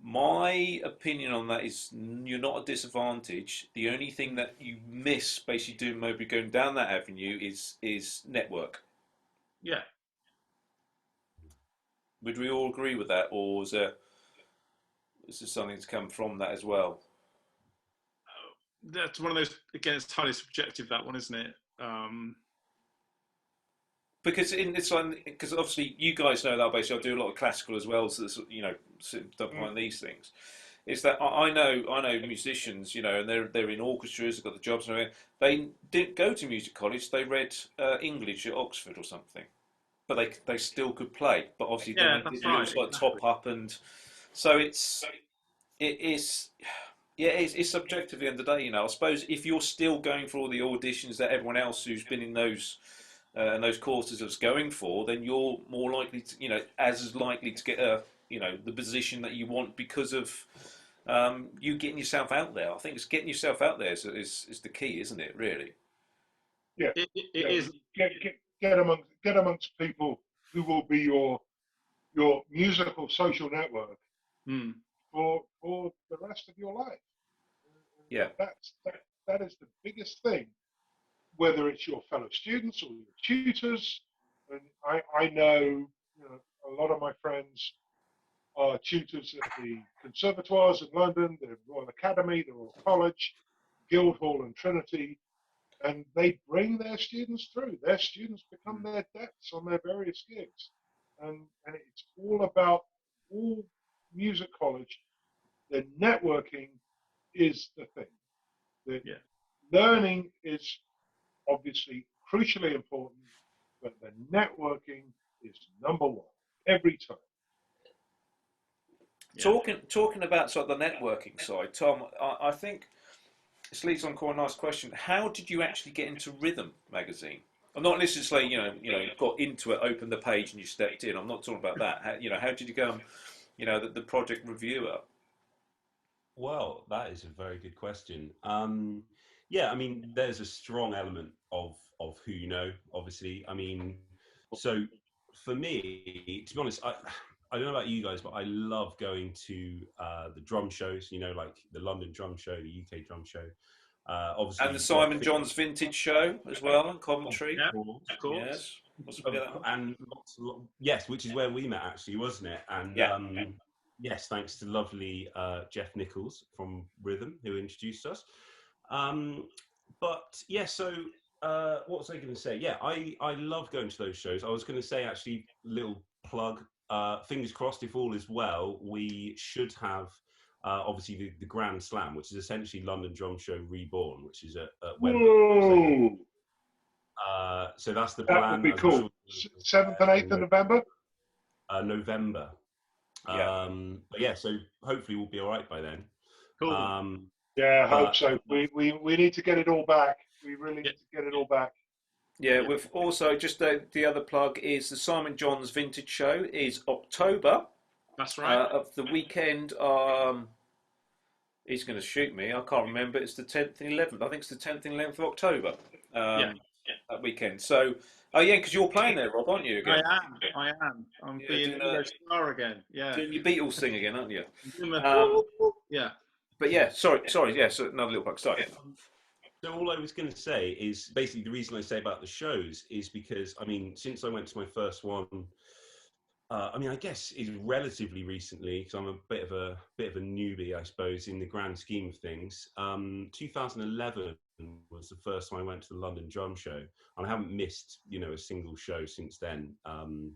My opinion on that is you're not a disadvantage. The only thing that you miss, basically, doing maybe going down that avenue is network. Yeah. Would we all agree with that, or is there something to come from that as well? That's one of those, again, it's highly subjective, that one, isn't it? Because because obviously you guys know that basically I do a lot of classical as well, so sitting behind these things. Is that I know musicians, and they're in orchestras, they've got the jobs and everything. They didn't go to music college; they read English at Oxford or something, but they still could play. But obviously, then they did like top up, and so it's it is. Yeah, it's subjective at the end of the day. I suppose if you're still going for all the auditions that everyone else who's been in those courses is going for, then you're more likely to, as likely to get the position that you want because of you getting yourself out there. I think it's getting yourself out there is the key, isn't it? Really. Yeah, It yeah. is. Get amongst people who will be your musical social network Mm, for the rest of your life. Yeah. That is the biggest thing. Whether it's your fellow students or your tutors, and I know, a lot of my friends are tutors at the conservatoires in London, the Royal Academy, the Royal College, Guildhall, and Trinity, and they bring their students through. Their students become their debts on their various gigs, and it's all about all music college. The networking is the thing. The yeah. learning is obviously crucially important, but the networking is number one every time. Yeah. Talking about sort of the networking side, Tom, I think this leads on quite a nice question. How did you actually get into Rhythm magazine? I'm not necessarily, got into it, opened the page, and you stepped in. I'm not talking about that. How did you become, the project reviewer? Well, that is a very good question. Yeah, I mean, there's a strong element of who you know, obviously. I mean, so for me, to be honest, I don't know about you guys, but I love going to the drum shows. Like the London Drum Show, the UK Drum Show. Obviously, And the you've got Simon John's Vintage Show as well, and Coventry. Yeah. course, Of course. Yes. Must forget that one. and yes, which is where we met actually, wasn't it? And Yeah. yes, thanks to lovely Jeff Nichols from Rhythm who introduced us. But yeah, so what was I going to say? Yeah, I love going to those shows. I was going to say actually, little plug. Fingers crossed, if all is well, we should have obviously the Grand Slam, which is essentially London Drum Show Reborn, which is at Wembley. Whoa! So that's the That would plan. be As I'm cool. sure 7th and 8th of November? November. Yeah. But yeah, so hopefully we'll be all right by then. Cool. Yeah, I hope But so. We need to get it all back. We really need to get it all back. Yeah, we've also just the other plug is the Simon John's Vintage Show is October. That's right. Of the weekend. He's going to shoot me. I can't remember. It's the 10th and 11th. I think it's the 10th and 11th of October. Yeah. That weekend. So, oh yeah, because you're playing there, Rob, aren't you? Again? I am. I'm Yeah, being a star again. Yeah. doing your Beatles thing again, aren't you? Yeah. But yeah, sorry. Yeah, so another little plug. Sorry. so all I was going to say is basically the reason I say about the shows is because I mean, since I went to my first one, I mean, I guess it's relatively recently because I'm a bit of a newbie, I suppose, in the grand scheme of things. 2011 was the first time I went to the London Drum Show, and I haven't missed a single show since then. And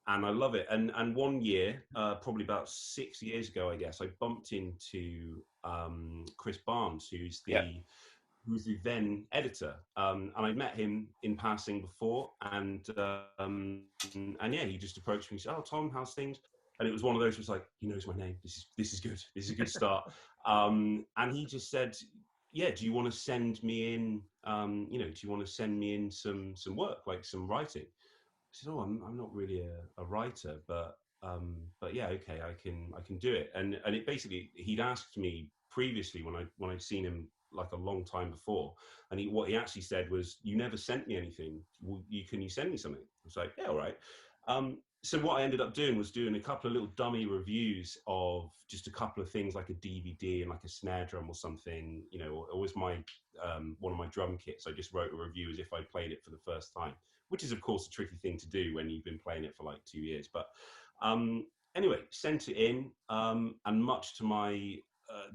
I love it. And one year, probably about 6 years ago, I guess, I bumped into Chris Barnes, who's the then editor, and I'd met him in passing before, and yeah, he just approached me and said, "Oh, Tom, how's things?" And it was one of those, was like, he knows my name. This is good. This is a good start. And he just said, "Yeah, do you want to send me in? Do you want to send me in some work, like some writing?" I said, "Oh, I'm not really a writer, but yeah, okay, I can do it." And it basically, he'd asked me previously when I'd seen him like a long time before, and what he actually said was, "You never sent me anything. Can you send me something?" I was like, "Yeah, all right." So what I ended up doing was doing a couple of little dummy reviews of just a couple of things, like a DVD and like a snare drum or something. It was my one of my drum kits. I just wrote a review as if I played it for the first time, which is of course a tricky thing to do when you've been playing it for like 2 years. But anyway, sent it in, and much to my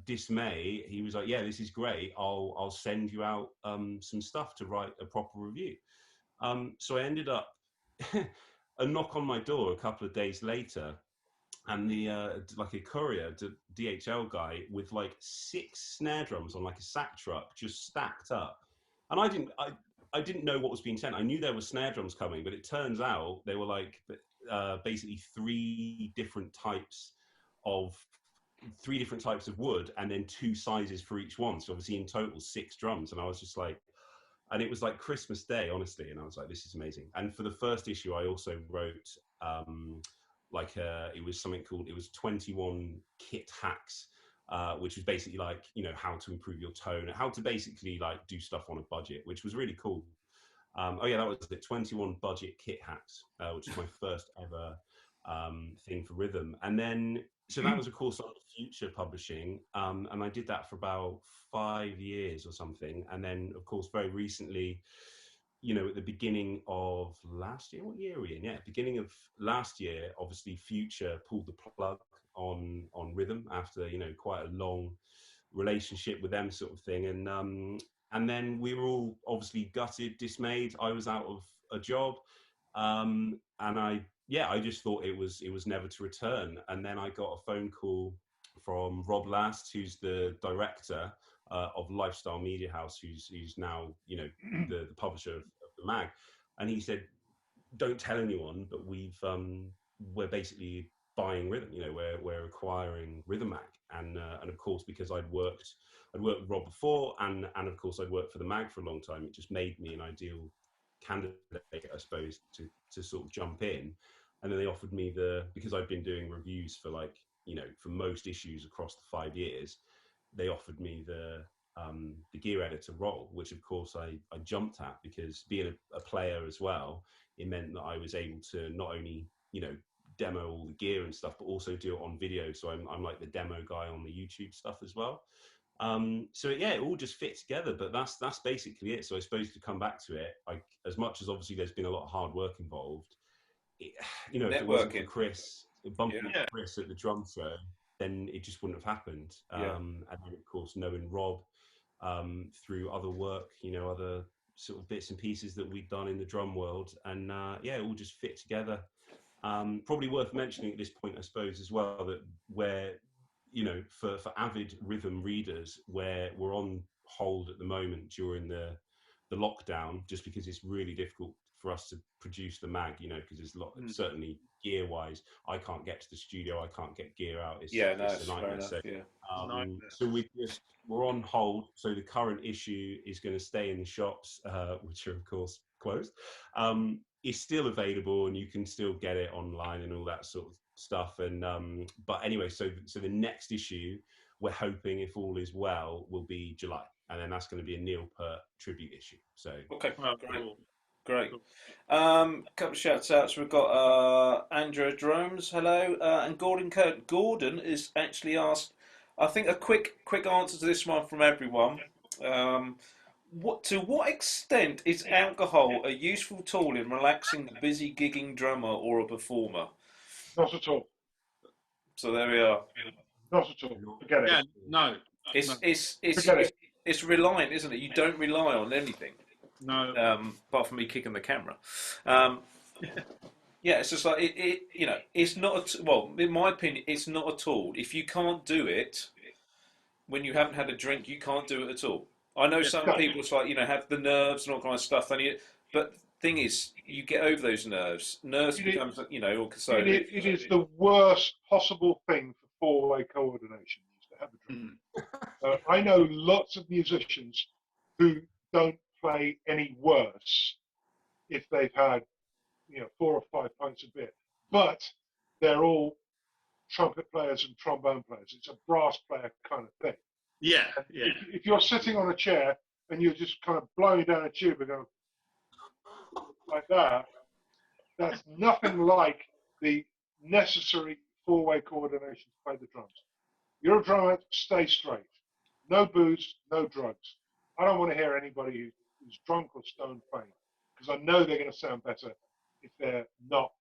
dismay, he was like, "Yeah, this is great. I'll send you out some stuff to write a proper review." So I ended up a knock on my door a couple of days later, and the like a courier, DHL guy, with like 6 snare drums on like a sack truck, just stacked up. And I didn't know what was being sent. I knew there were snare drums coming, but it turns out they were like basically 3 different types of 3 different types of wood and then 2 sizes for each one. So obviously in total 6 drums, and I was just like, and it was like Christmas Day, honestly, and I was like, this is amazing. And for the first issue, I also wrote it was something called, it was 21 kit hacks, which was basically like, you know, how to improve your tone, how to basically like do stuff on a budget, which was really cool. Oh yeah, that was it, 21 budget kit hacks, which is my first ever thing for rhythm. And then, so that was a course on Future Publishing, and I did that for about 5 years or something. And then, of course, very recently, you know, at the beginning of last year, what year are we in? Yeah, beginning of last year, obviously Future pulled the plug on rhythm after, you know, quite a long relationship with them, sort of thing. And then we were all obviously gutted, dismayed. I was out of a job, and I just thought it was never to return. And then I got a phone call from Rob Last, who's the director of Lifestyle Media House, who's now, you know, the publisher of the mag, and he said, "Don't tell anyone, but we're basically buying Rhythm. You know, we're acquiring Rhythm Mag." And of course, because I'd worked with Rob before, and of course I'd worked for the mag for a long time, it just made me an ideal candidate, I suppose, to sort of jump in. And then they offered me because I'd been doing reviews for, like, you know, for most issues across the 5 years, they offered me the gear editor role, which of course I jumped at, because being a player as well, it meant that I was able to not only, you know, demo all the gear and stuff, but also do it on video. So I'm like the demo guy on the YouTube stuff as well. So yeah, it all just fit together, but that's basically it. So I suppose, to come back to it, as much as obviously there's been a lot of hard work involved, you know, if it wasn't for Chris, bumping Chris at the drum show, then it just wouldn't have happened. And then of course, knowing Rob through other work, you know, other sort of bits and pieces that we've done in the drum world, and it all just fit together. Probably worth mentioning at this point, I suppose, as well, that where, you know, for avid rhythm readers, where we're on hold at the moment during the lockdown, just because it's really difficult for us to produce the mag, you know, because there's a lot, certainly gear wise, I can't get to the studio, I can't get gear out. It's a nightmare. So we're on hold. So the current issue is going to stay in the shops, which are of course closed. It's still available, and you can still get it online and all that sort of stuff. And but anyway, so the next issue, we're hoping, if all is well, will be July, and then that's going to be a Neil Peart tribute issue. So okay, great. Couple of shouts outs. We've got Andrea Dromes, hello, and Gordon Curtin. Gordon is actually asked, I think, a quick answer to this one from everyone. To what extent is alcohol a useful tool in relaxing a busy gigging drummer or a performer? Not at all. So there we are. Not at all. Forget it. Yeah, no. It's reliant, isn't it? You don't rely on anything. No. Apart from me kicking the camera. Yeah, it's just like it. You know, it's not. Well, in my opinion, it's not a tool. If you can't do it when you haven't had a drink, you can't do it at all. I know some people, it's like, you know, have the nerves and all kind of stuff. But the thing is, you get over those nerves. Nerves becomes, you know, all so. It is the worst possible thing for four-way coordination, is to have a drink. I know lots of musicians who don't play any worse if they've had, you know, 4 or 5 pints of beer, but they're all trumpet players and trombone players. It's a brass player kind of thing. Yeah. If you're sitting on a chair and you're just kind of blowing down a tube and going like that, that's nothing like the necessary four-way coordination to play the drums. You're a drummer, stay straight. No booze, no drugs. I don't want to hear anybody who's drunk or stoned playing, because I know they're going to sound better if they're not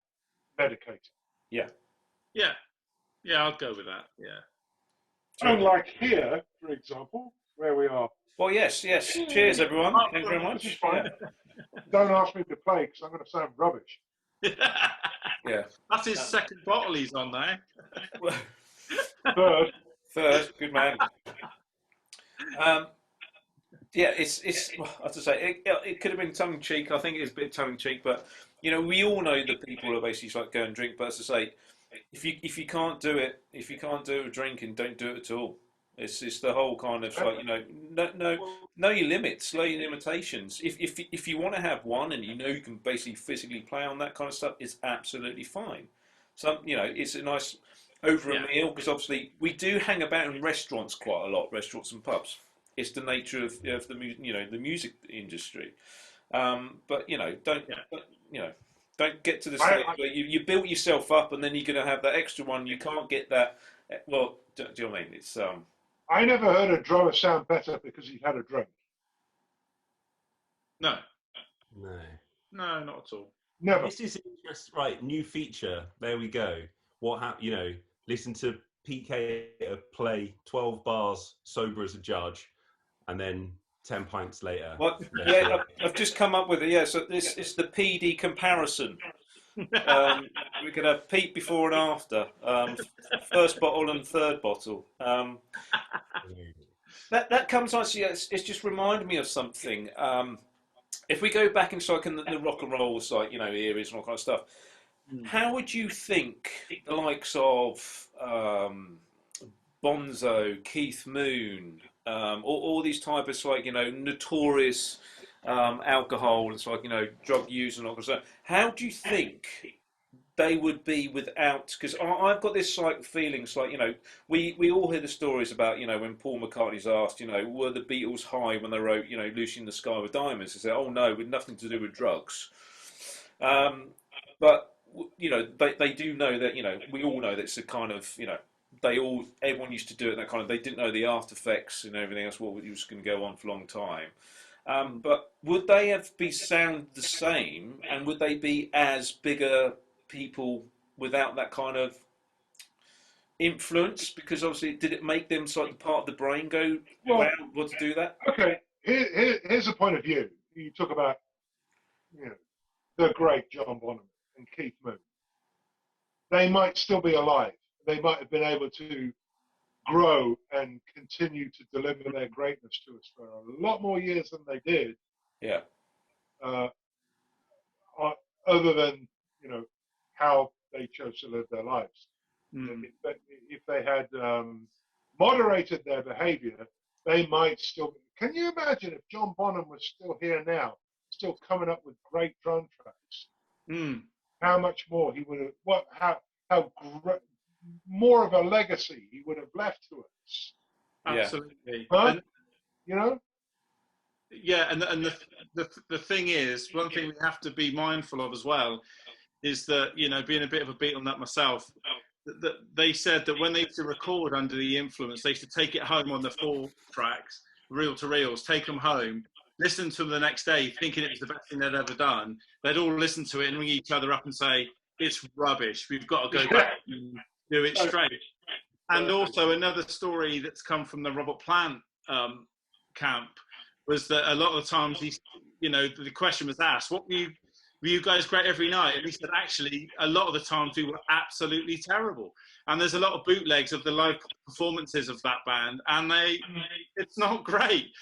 medicated. Yeah, I'll go with that. Yeah. Unlike here, for example, where we are. Well, yes. Cheers, everyone. Thank you very much. Yeah. Don't ask me to play, because I'm going to sound rubbish. Yeah. That's his second bottle he's on there. Third. Good man. Yeah, it's as I say, it could have been tongue in cheek. I think it is a bit tongue in cheek, but you know, we all know that people are basically like go and drink. But as I say, if you can't do it, if you can't do it with drinking, don't do it at all. It's the whole kind of like, know your limits, know your limitations. If you want to have one and you know you can basically physically play on that kind of stuff, it's absolutely fine. Some, it's a nice over a meal, because obviously we do hang about in restaurants quite a lot, restaurants and pubs. It's the nature of the music industry. But don't get to the stage where you built yourself up and then you're going to have that extra one. You can't get that. Well, do you know what I mean? It's I never heard a drummer sound better because he had a drink. No, No. not at all. Never. This is interesting, right? New feature. There we go. Listen to PK play 12 bars sober as a judge, and then 10 pints later. Well, yeah, I've just come up with it. Yeah, so this is the PD comparison. We could have Pete before and after, first bottle and third bottle. That comes actually. It's just reminded me of something. If we go back into like in the rock and roll side, eras and all kind of stuff, how would you think the likes of Bonzo, Keith Moon, all these type of like notorious alcohol and so like drug use and all that stuff, how do you think they would be without? Because I've got this like feeling, it's like we all hear the stories about when Paul McCartney's asked were the Beatles high when they wrote Lucy in the Sky with Diamonds? They said, oh no, with nothing to do with drugs. But they do know that we all know that it's a kind of everyone used to do it, that kind of, they didn't know the after effects and everything else, what was going to go on for a long time. But would they be sound the same, and would they be as bigger people without that kind of influence? Because obviously, did it make them sort of part of the brain go, wow, what to do that? Okay, here's a point of view. You talk about the great John Bonham and Keith Moon. They might still be alive. They might have been able to grow and continue to deliver their greatness to us for a lot more years than they did. Yeah. Other than how they chose to live their lives. If they had moderated their behaviour, they might still. Can you imagine if John Bonham was still here now, still coming up with great drum tracks? How much more he would have? How great, more of a legacy he would have left to us. Absolutely. Huh? Yeah, and the thing is, one thing we have to be mindful of as well is that being a bit of a Beatle nut myself, that they said that when they used to record under the influence, they used to take it home on the 4 tracks, reel to reels, take them home, listen to them the next day, thinking it was the best thing they'd ever done. They'd all listen to it and ring each other up and say, "It's rubbish. We've got to go back and do it straight." And also another story that's come from the Robert Plant camp was that a lot of the times the question was asked, "What were you guys great every night?" And he said, "Actually, a lot of the times we were absolutely terrible." And there's a lot of bootlegs of the live performances of that band, and it's not great,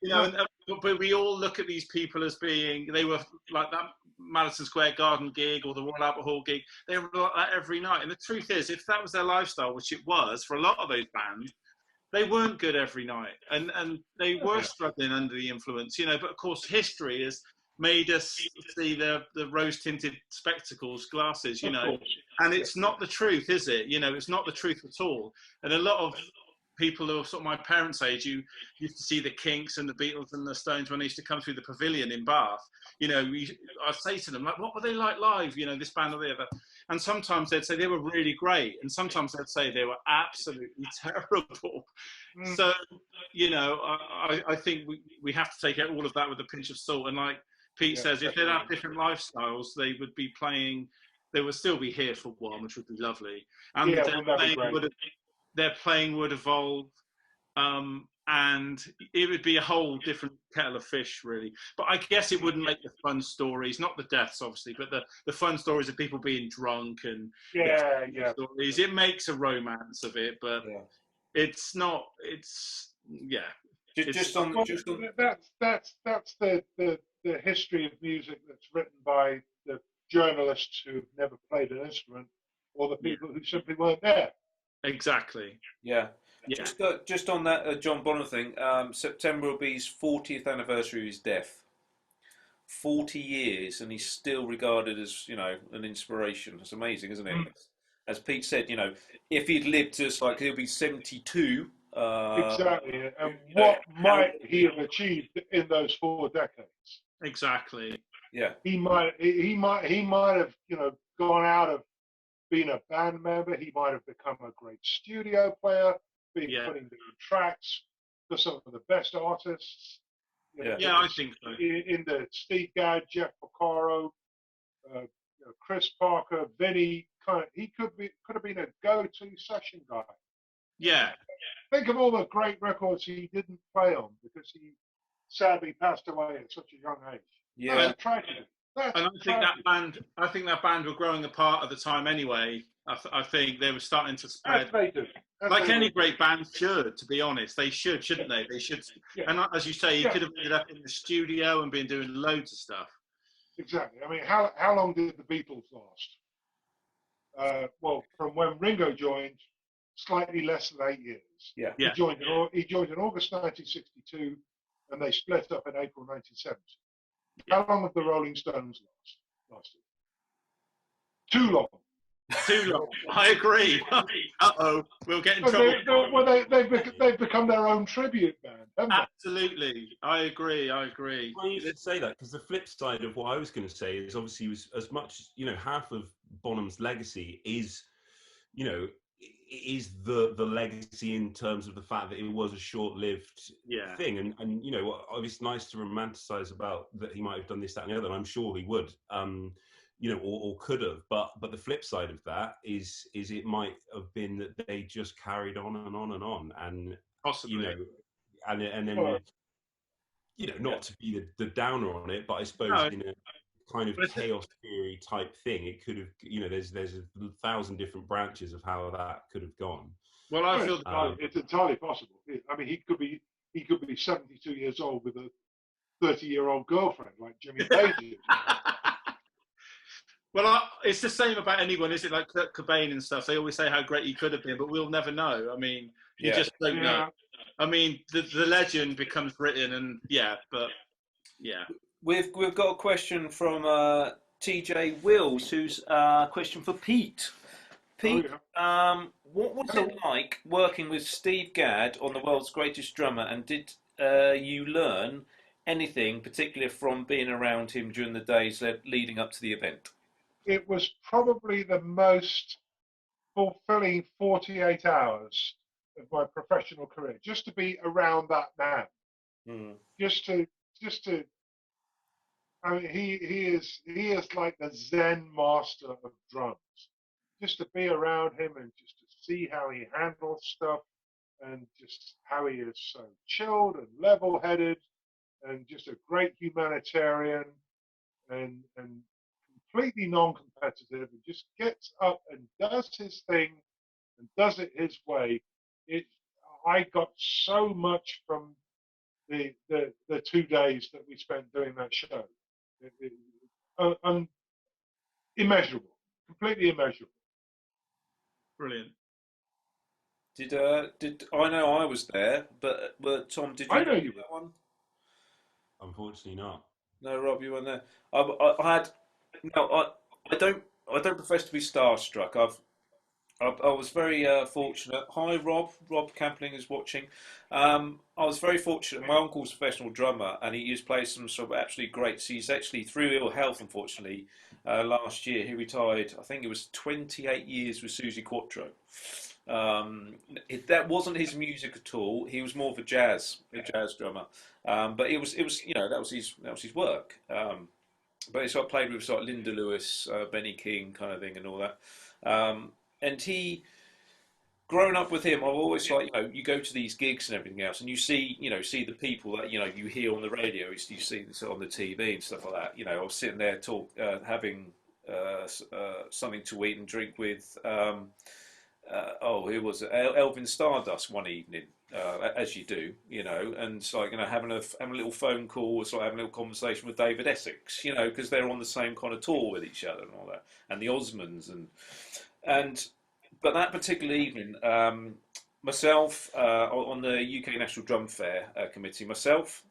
but we all look at these people as being, they were like that Madison Square Garden gig or the Royal Albert Hall gig, they were like that every night. And the truth is, if that was their lifestyle, which it was for a lot of those bands, they weren't good every night, and they were struggling under the influence, but of course history has made us see the rose-tinted spectacles, glasses, and it's not the truth, is it? It's not the truth at all. And a lot of people who are sort of my parents' age, you used to see the Kinks and the Beatles and the Stones when they used to come through the pavilion in Bath. I'd say to them, like, what were they like live? This band or the other. And sometimes they'd say they were really great, and sometimes they'd say they were absolutely terrible. So, I think we have to take all of that with a pinch of salt. And like Pete says, if they'd have different lifestyles, they would be playing. They would still be here for a while, which would be lovely. And their playing would evolve, and it would be a whole different kettle of fish, really. But I guess it wouldn't make the fun stories, not the deaths, obviously, but the fun stories of people being drunk and stories. It makes a romance of it, but it's not. That's the history of music that's written by the journalists who've never played an instrument or the people who simply weren't there. Exactly. Yeah. Yeah. Just on that John Bonham thing, September will be his 40th anniversary of his death. 40 years, and he's still regarded as, you know, an inspiration. It's amazing, isn't it? As Pete said, you know, if he'd lived to, like, he'll be 72. Exactly. And what might he have achieved in those 4 decades? Exactly. Yeah. He might have, you know, gone out of being a band member. He might have become a great studio player, putting down tracks for some of the best artists. You know, I think so. In the Steve Gadd, Jeff Porcaro, you know, Chris Parker, Vinny, he could have been a go-to session guy. Yeah. Think of all the great records he didn't play on because he sadly passed away at such a young age. Yeah. That's a tragedy. And I think that band were growing apart at the time anyway. I think they were starting to spread. Like any great band should, to be honest. They should, shouldn't they? They should. Yeah. And as you say, he could have ended up in the studio and been doing loads of stuff. Exactly. I mean, how long did the Beatles last? Well, from when Ringo joined, slightly less than 8 years. Yeah. He joined in August 1962, and they split up in April 1970. How long have the Rolling Stones lasted? Too long. Too long. I agree. We'll get in trouble. They've become their own tribute band, haven't they? Absolutely. I agree. Well, you should say that, because the flip side of what I was going to say is obviously was as much, you know, half of Bonham's legacy is, you know, is the legacy in terms of the fact that it was a short-lived thing, and you know, it's nice to romanticize about that he might have done this, that, and the other, and I'm sure he would, you know, or could have, but the flip side of that is it might have been that they just carried on and on and on, and possibly, you know, and then you know, not to be the downer on it, but I suppose in a kind of chaos theory type thing, it could have, you know, there's 1,000 different branches of how that could have gone. Well, I feel it's entirely possible. I mean, he could be 72 years old with a 30-year-old girlfriend like Jimmy Page. Well, it's the same about anyone, is it? Like Kurt Cobain and stuff. They always say how great he could have been, but we'll never know. I mean, you just don't know. I mean, the legend becomes written, and We've got a question from TJ Wills, who's a question for Pete. Pete, what was it like working with Steve Gadd on The World's Greatest Drummer, and did you learn anything particularly from being around him during the days leading up to the event? It was probably the most fulfilling 48 hours of my professional career, just to be around that man. Just to I mean, he is like the Zen master of drums. Just to be around him and just to see how he handles stuff, and just how he is so chilled and level-headed, and just a great humanitarian, and completely non-competitive, and just gets up and does his thing and does it his way. I got so much from the 2 days that we spent doing that show. Immeasurable, completely immeasurable. Brilliant. Did I know I was there, but Tom, did you? I know you that one? Unfortunately, not. No, Rob, you weren't there. I don't profess to be starstruck. I was very fortunate. Hi, Rob. Rob Campling is watching. I was very fortunate. My uncle's a professional drummer, and he used to play some sort of absolutely great. So he's actually, through ill health, unfortunately, last year he retired. I think it was 28 years with Susie Quattro. That wasn't his music at all. He was more of a jazz drummer. But it was you know, that was his work. But so I played with sort of Linda Lewis, Benny King kind of thing, and all that. And he, growing up with him, I've always like, you know, you go to these gigs and everything else, and you see the people that, you know, you hear on the radio, you see this on the TV and stuff like that. You know, I was sitting there having something to eat and drink with, who was it? Elvin Stardust one evening, as you do, you know, and it's like, you know, having a little phone call, it's like having a little conversation with David Essex, you know, because they're on the same kind of tour with each other and all that, and the Osmonds, And but that particular evening, myself on the UK National Drum Fair committee, myself,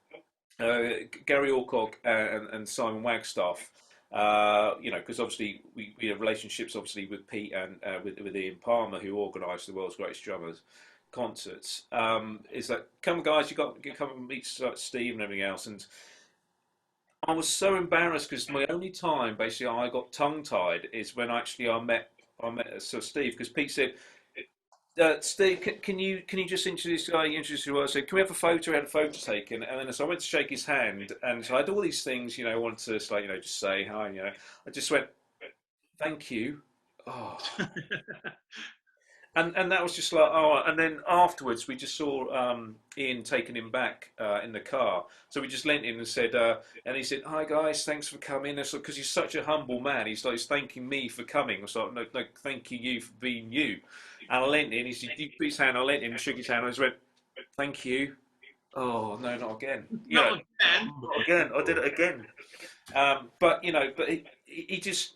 Gary Orcock and Simon Wagstaff. Because obviously we have relationships, obviously with Pete and with Ian Palmer, who organised the World's Greatest Drummers concerts. Is that come on, guys? You come and meet Steve and everything else. And I was so embarrassed because my only time basically I got tongue tied is when actually I met Sir Steve, because Pete said, Steve, can you just introduce the guy? You introduced you. I said, can we have a photo? I had a photo taken, and then so I went to shake his hand, and so I had all these things, I wanted to like, just say hi, I just went, thank you. Oh. And that was just like, oh, and then afterwards we just saw Ian taking him back in the car. So we just leant in and said, and he said, "Hi guys, thanks for coming." Because he's such a humble man, he's like, he's thanking me for coming. I was like, no, no, thank you for being you. And I leant in. He said, "You put his hand." I leant in and shook his hand. And I just went, "Thank you." Oh no, not again. Not again. Not again. I did it again. But he just,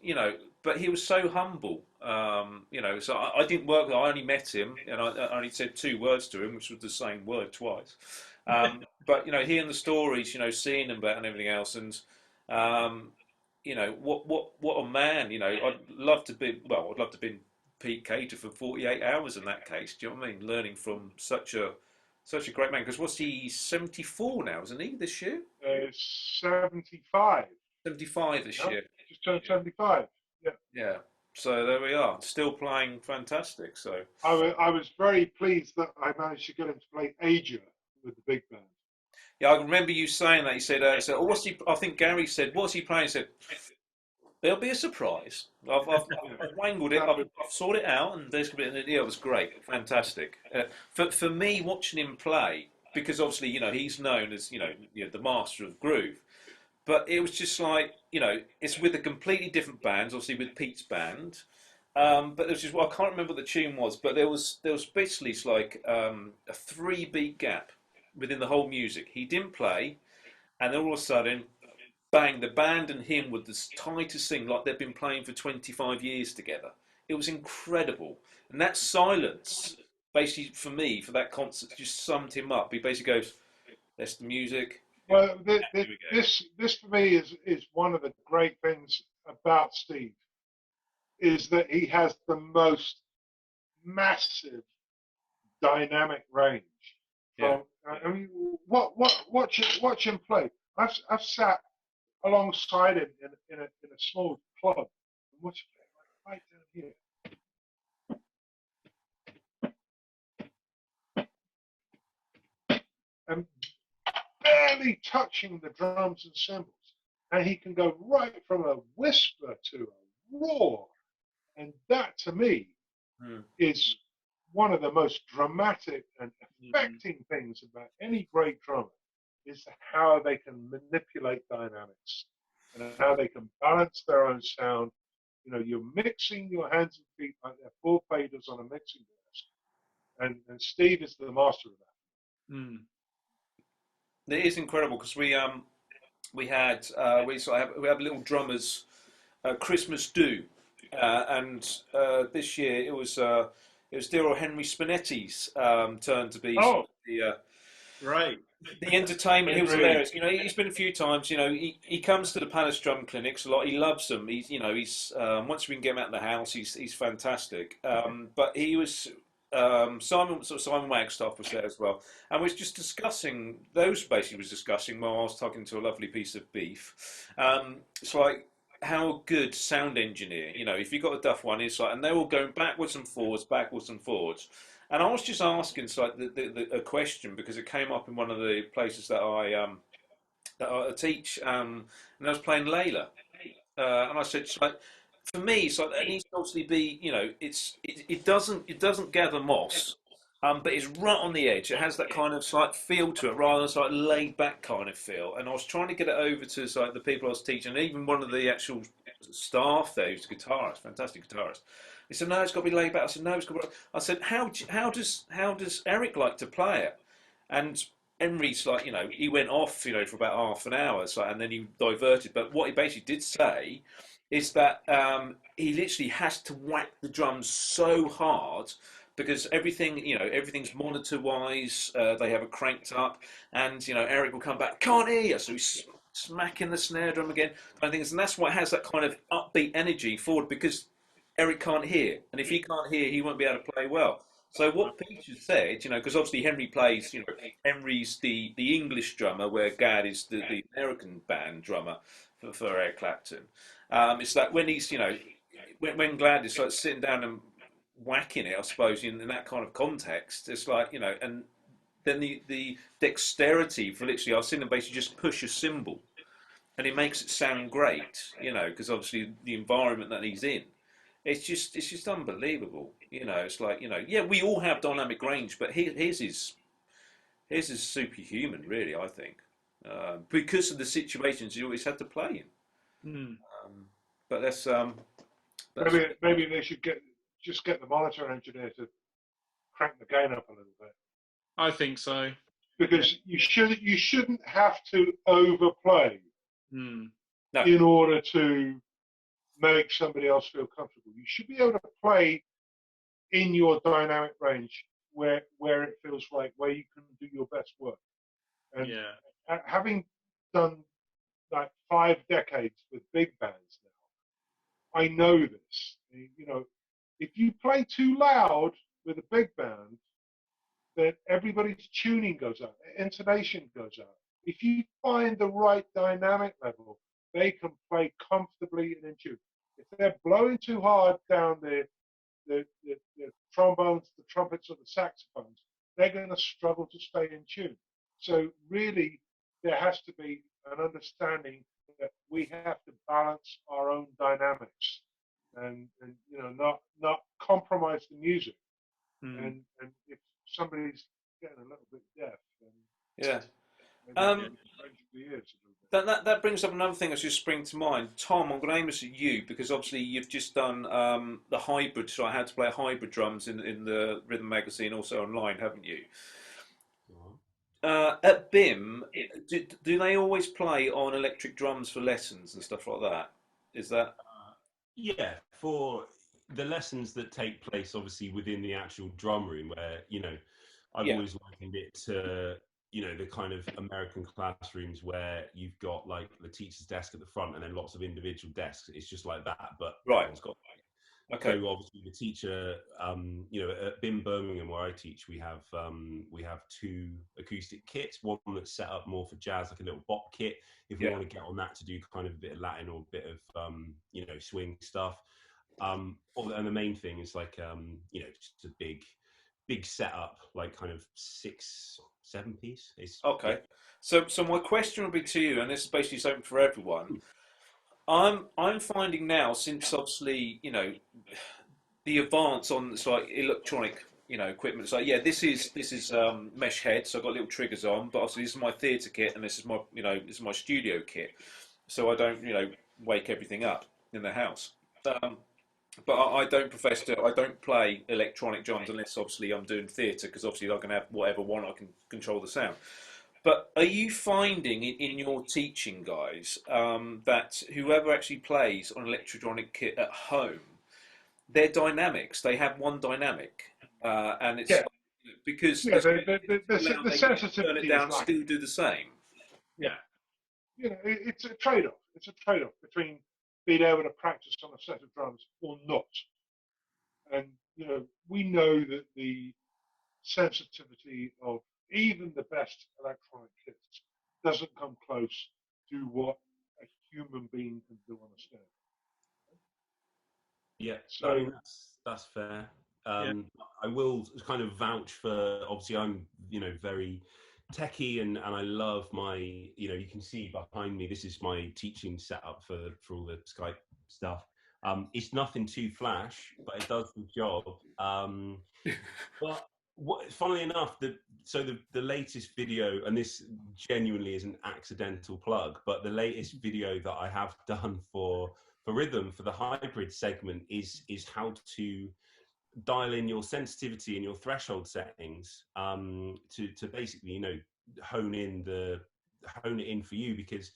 but he was so humble. So I didn't work there. I only met him, and I only said 2 words to him, which was the same word twice. But hearing the stories, seeing them and everything else, and what a man. I'd love to be Pete Cater for 48 hours in that case. Do you know what I mean? Learning from such a great man. Because what's he, 74 now, isn't he, this year? 75. 75 this year. Just turned 75. Yeah. Yeah. So there we are, still playing fantastic. So I was very pleased that I managed to get him to play Asia with the big band. yeah, I remember you saying that. He said, "Oh, what's he?" I think Gary said, "What's he playing?" He said, "There'll be a surprise. I've wangled it. I've sorted it out, and there's going to be." Yeah, it was great, fantastic. For me, watching him play, because obviously he's known as the master of groove. But it was just like, it's with a completely different band, obviously with Pete's band. But there was just, well, I can't remember what the tune was, but there was basically like a 3-beat gap within the whole music. He didn't play, and then all of a sudden, bang, the band and him were the tightest thing, like they've been playing for 25 years together. It was incredible. And that silence, basically for me, for that concert, just summed him up. He basically goes, "That's the music." Well, this for me is one of the great things about Steve, is that he has the most massive dynamic range. Yeah. I mean, watch him play. I've sat alongside him in a small club and watch him play right down here, and barely touching the drums and cymbals, and he can go right from a whisper to a roar, and that to me is one of the most dramatic and affecting things about any great drummer, is how they can manipulate dynamics and how they can balance their own sound. You're mixing your hands and feet like they're 4 faders on a mixing desk, and Steve is the master of that. It is incredible because we had we have little drummers Christmas do, and this year it was dear old Henry Spinetti's turn to be the Right. the entertainment. He was hilarious. He's been a few times. He comes to the Palace Drum Clinics a lot. He loves them. He's once we can get him out of the house, he's fantastic. But he was. Simon Wagstaff was there as well, and was just discussing those. Basically, was discussing while I was talking to a lovely piece of beef. It's like how good sound engineer. If you got a duff one, it's like, and they're all going backwards and forwards, And I was just asking, so like a question, because it came up in one of the places that I teach, and I was playing Layla, and I said, it's like, for me, it's like it needs to obviously be, it doesn't gather moss, but it's right on the edge. It has that kind of slight feel to it, rather than sort of laid back kind of feel. And I was trying to get it over to like the people I was teaching, and even one of the actual staff there, who's a guitarist, fantastic guitarist. He said, "No, it's got to be laid back." I said, "No, it's got to be." I said, "How does Eric like to play it?" And Henry's like, he went off, for about half an hour, so, and then he diverted. But what he basically did say is that he literally has to whack the drums so hard because everything, everything's monitor wise. They have it cranked up, and Eric will come back, can't hear you, so he's smacking the snare drum again. And things, and that's what has that kind of upbeat energy forward because Eric can't hear, and if he can't hear, he won't be able to play well. So what Peter said, because obviously Henry plays, Henry's the English drummer, where Gad is the American band drummer for Eric Clapton. It's that when he's, when Glad is like sitting down and whacking it, I suppose, in that kind of context, it's like, and then the dexterity for literally, I've seen him basically just push a cymbal and it makes it sound great, because obviously the environment that he's in, it's just unbelievable. It's like, yeah, we all have dynamic range, but his is superhuman, really, I think, because of the situations you always had to play in. Mm. But that's Maybe they should just get the monitor engineer to crank the gain up a little bit, I think so. because you shouldn't have to overplay Mm. No. in order to make somebody else feel comfortable. You should be able to play in your dynamic range where it feels right, where you can do your best work. And Yeah. having done like 5 decades with big bands now, I know this. If you play too loud with a big band, then everybody's tuning goes up, intonation goes up. If you find the right dynamic level, they can play comfortably and in tune. If they're blowing too hard down the trombones, the trumpets, or the saxophones, they're going to struggle to stay in tune. So really, there has to be an understanding that we have to balance our own dynamics and not compromise the music. Mm. And if somebody's getting a little bit deaf, then yeah. maybe range the ears a little bit. That brings up another thing that's just spring to mind. Tom, I'm going to aim this at you because obviously you've just done the hybrid. So I had to play hybrid drums in the Rhythm magazine, also online, haven't you? At BIM, do they always play on electric drums for lessons and stuff like that? Is that Yeah, for the lessons that take place, obviously within the actual drum room, where I've Yeah. always likened it to the kind of American classrooms where you've got like the teacher's desk at the front and then lots of individual desks. It's just like that, but Right. everyone's got. okay? So obviously the teacher, at BIM Birmingham where I teach, we have 2 acoustic kits. One that's set up more for jazz, like a little bop kit, if we Yeah. want to get on that to do kind of a bit of Latin or a bit of swing stuff. And the main thing is like just a big setup, like kind of 6-7 piece. Okay. Yeah. So my question would be to you, and this is basically something for everyone. I'm finding now, since obviously the advance on it's like electronic equipment. It's like, yeah, this is mesh head, so I've got little triggers on, but obviously this is my theatre kit and this is my studio kit, so I don't wake everything up in the house. But I don't I don't play electronic drums unless obviously I'm doing theatre, because obviously I can have whatever one, I can control the sound. But are you finding in your teaching, guys, that whoever actually plays on electronic kit at home, their dynamics, they have one dynamic, and it's Yeah. because Yeah, the the turn it sensitivity down, is like, still do the same. yeah, it's a trade-off. It's a trade-off between being able to practice on a set of drums or not. And we know that the sensitivity of even the best electronic kits doesn't come close to what a human being can do on a stand. Yeah, So I mean that's fair. I will kind of vouch for. Obviously, I'm very techie, and I love my. You can see behind me. This is my teaching setup for all the Skype stuff. It's nothing too flash, but it does the job. But funnily enough, the latest video, and this genuinely is an accidental plug, but the latest video that I have done for Rhythm for the hybrid segment is how to dial in your sensitivity and your threshold settings to basically hone it in for you, because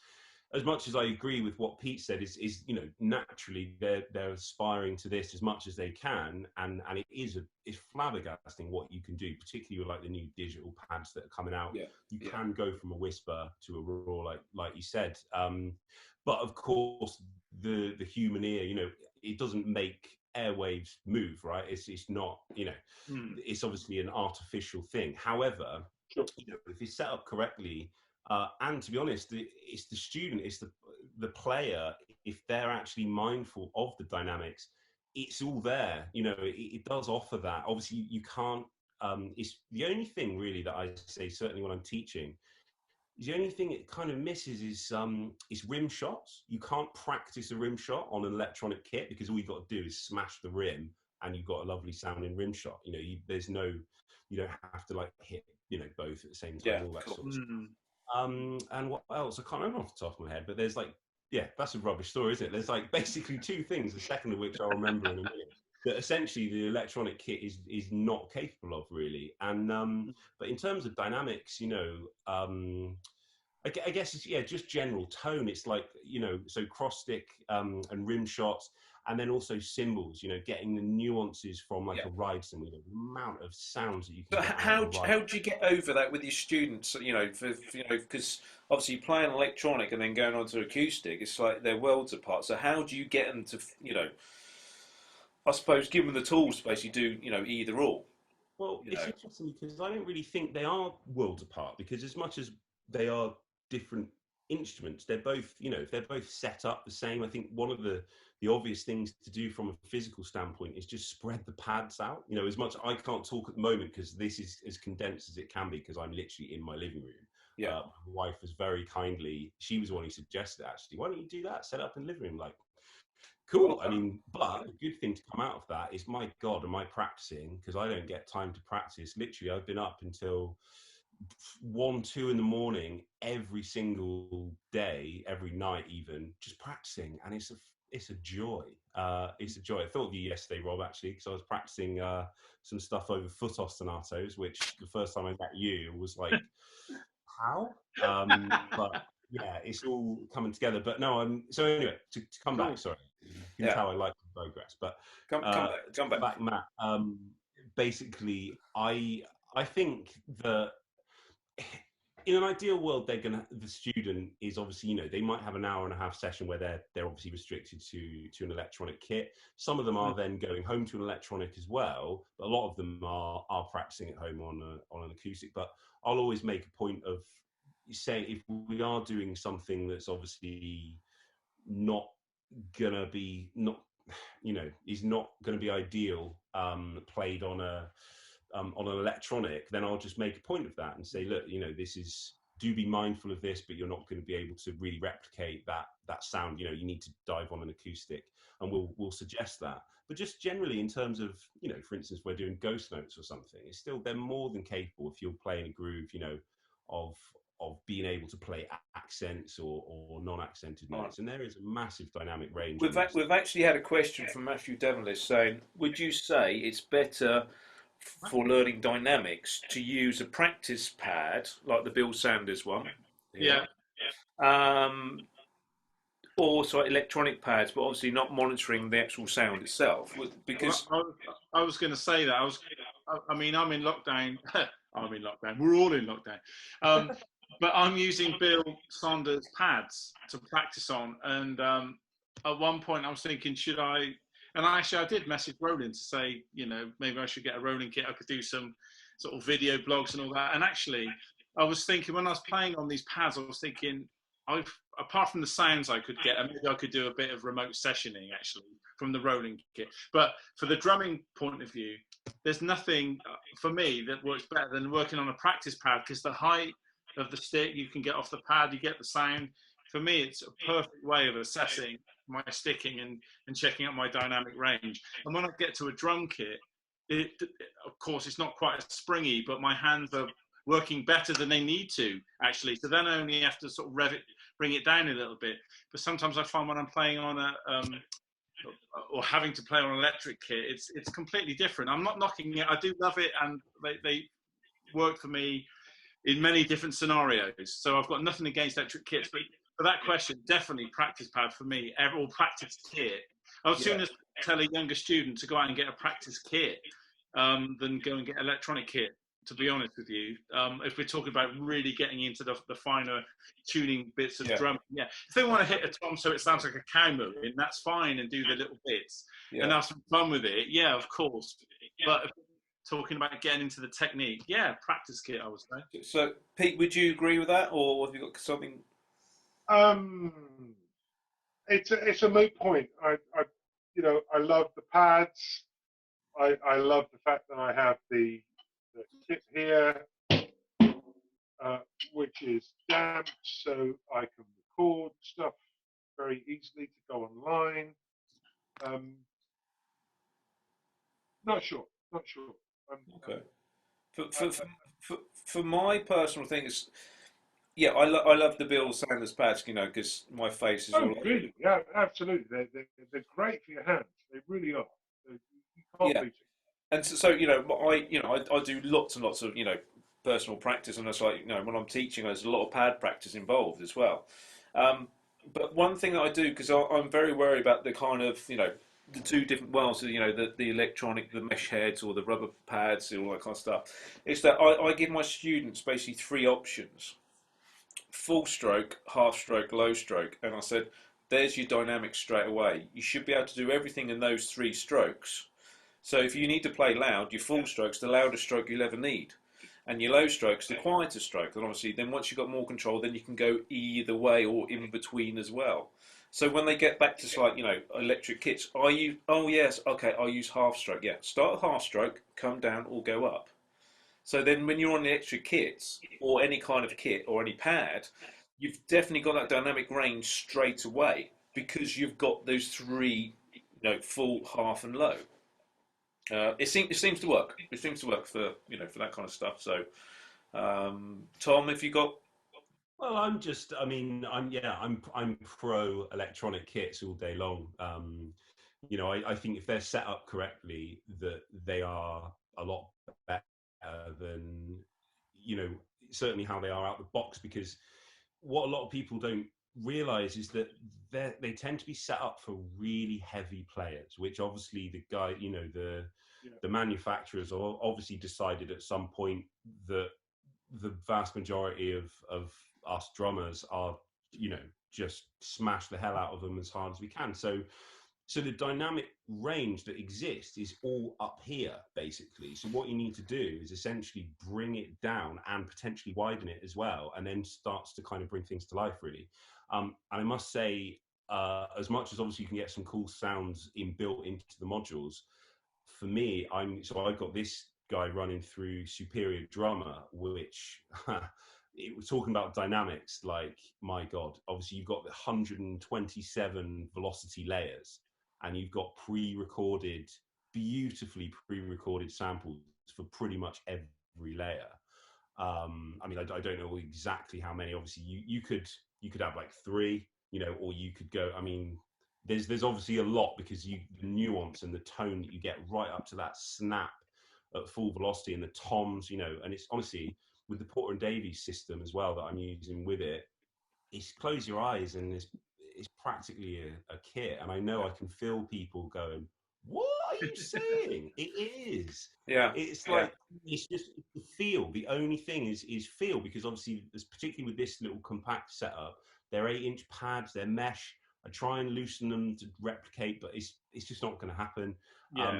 as much as I agree with what Pete said, is you know, naturally they're aspiring to this as much as they can, and it's flabbergasting what you can do, particularly with like the new digital pads that are coming out. You can go from a whisper to a roar, like you said. But of course, the human ear, you know, it doesn't make airwaves move, right? It's not, you know, it's obviously an artificial thing. However, you know, if it's set up correctly. And to be honest, it's the student, it's the player. If they're actually mindful of the dynamics, it's all there. You know, it does offer that. Obviously, you can't. It's the only thing really that I say, certainly when I'm teaching, is the only thing it kind of misses is rim shots. You can't practice a rim shot on an electronic kit because all you got to do is smash the rim, and you've got a lovely sounding rim shot. You know, you don't have to like hit, you know, both at the same time. All that sort of stuff. And what else? I can't remember off the top of my head, but there's like, yeah, that's a rubbish story, isn't it? There's like basically two things, the second of which I'll remember in a minute, that essentially the electronic kit is not capable of really. And but in terms of dynamics, you know, I guess it's, yeah, just general tone. It's like, you know, so cross stick and rim shots, and then also cymbals, you know, getting the nuances from like a ride cymbal, you know, the amount of sounds that you can get how do you get over that with your students? You know, you know, because obviously playing electronic and then going on to acoustic, it's like they're worlds apart. So how do you get them to, you know, I suppose give them the tools to basically do, you know, either or? Well, it's interesting because I don't really think they are worlds apart, because as much as they are different instruments, they're both, you know, they're both set up the same. I think one of the obvious things to do from a physical standpoint is just spread the pads out. You know, as much, I can't talk at the moment because this is as condensed as it can be because I'm literally in my living room. My wife was very kindly, she was the one who suggested, actually, why don't you do that, set up in the living room? Like, cool. I mean, but the good thing to come out of that is, my God, am I practicing? Because I don't get time to practice. Literally, I've been up until 1, 2 in the morning every single day, every night even, just practicing, and it's a joy. It's a joy. I thought of you yesterday, Rob, actually, because I was practicing some stuff over foot ostinatos, which the first time I met you was like, how? But yeah, it's all coming together. But no, so anyway, to come back, sorry, you can tell I like to progress, but come back, Matt. Basically, I think that in an ideal world, the student is obviously, you know, they might have an hour and a half session where they're obviously restricted to an electronic kit. Some of them are then going home to an electronic as well, but a lot of them are practicing at home on an acoustic. But I'll always make a point of saying, if we are doing something that's obviously not gonna be is not gonna be ideal played on an electronic, then I'll just make a point of that and say, look, you know, do be mindful of this, but you're not going to be able to really replicate that sound. You know, you need to dive on an acoustic, and we'll suggest that. But just generally, in terms of, you know, for instance, we're doing ghost notes or something, it's still, they're more than capable, if you're playing a groove, you know, of being able to play accents or non-accented notes, and there is a massive dynamic range. We've actually had a question from Matthew Devilish saying, would you say it's better for learning dynamics to use a practice pad like the Bill Sanders one, or electronic pads, but obviously not monitoring the actual sound itself? Because I was going to say that I mean, I'm in lockdown. I'm in lockdown. We're all in lockdown. But I'm using Bill Sanders pads to practice on, and at one point I was thinking, should I? And actually, I did message Roland to say, you know, maybe I should get a Roland kit. I could do some sort of video blogs and all that. And actually, I was thinking, when I was playing on these pads, I was thinking, apart from the sounds I could get, maybe I could do a bit of remote sessioning actually from the Roland kit. But for the drumming point of view, there's nothing for me that works better than working on a practice pad, because the height of the stick you can get off the pad, you get the sound. For me, it's a perfect way of assessing my sticking and checking out my dynamic range. And when I get to a drum kit, of course, it's not quite as springy, but my hands are working better than they need to, actually. So then I only have to sort of bring it down a little bit. But sometimes I find when I'm playing on or having to play on an electric kit, it's completely different. I'm not knocking it. I do love it, and they work for me in many different scenarios. So I've got nothing against electric kits, but for that question, definitely practice pad for me, or practice kit. I would sooner tell a younger student to go out and get a practice kit than go and get electronic kit, to be honest with you. If we're talking about really getting into the finer tuning bits of drum, if they want to hit a tom so it sounds like a cow mooing, that's fine, and do the little bits and have some fun with it. Yeah, of course. But if we're talking about getting into the technique, practice kit, I would say. So, Pete, would you agree with that, or have you got something? It's a moot point. I love the pads. I love the fact that I have the kit here, which is damped, so I can record stuff very easily to go online. Not sure. Okay. For my personal thing, is I love the Bill Sanders pads, because my face is all. Really? Yeah, absolutely. They're great for your hands. They really are. You can't beat it. And so I do lots and lots of personal practice, and it's like when I'm teaching, there's a lot of pad practice involved as well. But one thing that I do, because I'm very worried about the kind of the two different worlds, the electronic, the mesh heads, or the rubber pads, all that kind of stuff, is that I give my students basically three options: full stroke, half stroke, low stroke, and I said, there's your dynamics straight away. You should be able to do everything in those three strokes. So if you need to play loud, your full stroke's the loudest stroke you'll ever need, and your low stroke's the quieter stroke. And obviously, then once you've got more control, then you can go either way or in between as well. So when they get back to electric kits, I'll use half stroke. Yeah, start at half stroke, come down or go up. So then when you're on the electric kits or any kind of kit or any pad, you've definitely got that dynamic range straight away because you've got those three, full, half, and low. It seems to work. It seems to work for for that kind of stuff. So, Tom, if you got. Well, I'm pro electronic kits all day long. I think if they're set up correctly, that they are a lot better than certainly how they are out the box. Because what a lot of people don't realize is that they tend to be set up for really heavy players, which obviously the manufacturers are obviously decided at some point that the vast majority of us drummers are, just smash the hell out of them as hard as we can. So the dynamic range that exists is all up here, basically. So what you need to do is essentially bring it down and potentially widen it as well, and then starts to kind of bring things to life, really. And I must say, as much as obviously you can get some cool sounds built into the modules, for me, I've got this guy running through Superior Drummer, which it was talking about dynamics. Like, my God, obviously you've got the 127 velocity layers, and you've got beautifully pre-recorded samples for pretty much every layer. I don't know exactly how many. Obviously, you could have like 3, or you could go. There's obviously a lot because the nuance and the tone that you get right up to that snap at full velocity, and the toms, and it's honestly with the Porter and Davies system as well that I'm using with it. It's close your eyes and it's practically a kit, and I know I can feel people going, "What are you saying?" It is. Yeah. It's like it's just the feel. The only thing is feel, because obviously, particularly with this little compact setup, they're 8-inch pads, they're mesh. I try and loosen them to replicate, but it's just not going to happen.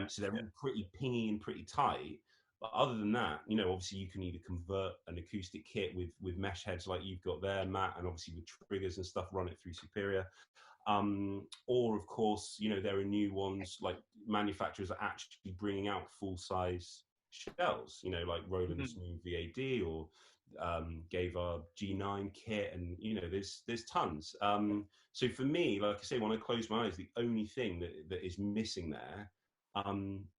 So they're pretty pingy and pretty tight. But other than that, obviously you can either convert an acoustic kit with mesh heads like you've got there, Matt, and obviously with triggers and stuff, run it through Superior. Or of course, there are new ones, like manufacturers are actually bringing out full-size shells, like Roland's new VAD or gave our G9 kit, and there's tons. So for me, like I say, when I close my eyes, the only thing that is missing there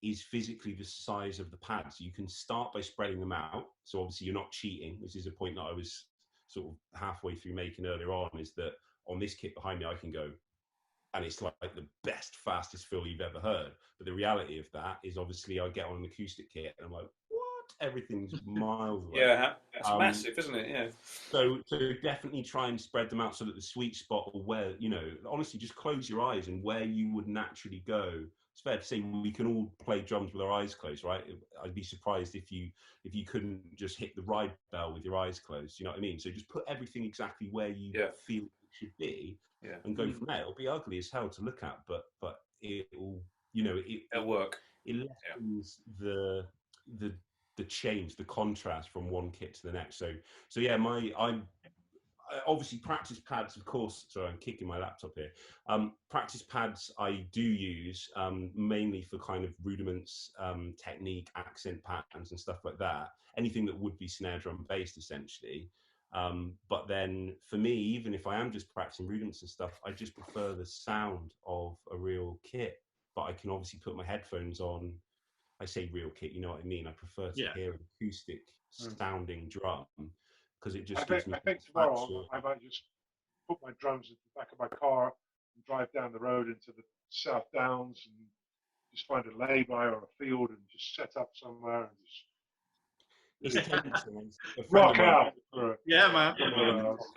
is physically the size of the pads. You can start by spreading them out. So obviously you're not cheating. This is a point that I was sort of halfway through making earlier on, is that on this kit behind me, I can go, and it's like the best, fastest fill you've ever heard. But the reality of that is obviously I get on an acoustic kit and I'm like, what? everything's miles away. Yeah, it's massive, isn't it? Yeah. So definitely try and spread them out so that the sweet spot, or where, you know, honestly, just close your eyes and where you would naturally go. It's fair to say we can all play drums with our eyes closed, right? I'd be surprised if you couldn't just hit the ride bell with your eyes closed. You know what I mean? So just put everything exactly where you feel it should be, and go from there. It'll be ugly as hell to look at, but it'll, you know, it'll work. It lessens the change, the contrast from one kit to the next. So yeah, I'm obviously practice pads, of course. Sorry, I'm kicking my laptop here. Practice pads I do use mainly for kind of rudiments, technique, accent patterns and stuff like that. Anything that would be snare drum based, essentially. But then for me, even if I am just practicing rudiments and stuff, I just prefer the sound of a real kit. But I can obviously put my headphones on. I say real kit, you know what I mean? I prefer to hear an acoustic sounding drum, because it just gives me. I think tomorrow I might just put my drums in the back of my car and drive down the road into the South Downs and just find a lay-by or a field and just set up somewhere and just rock out. Yeah, man.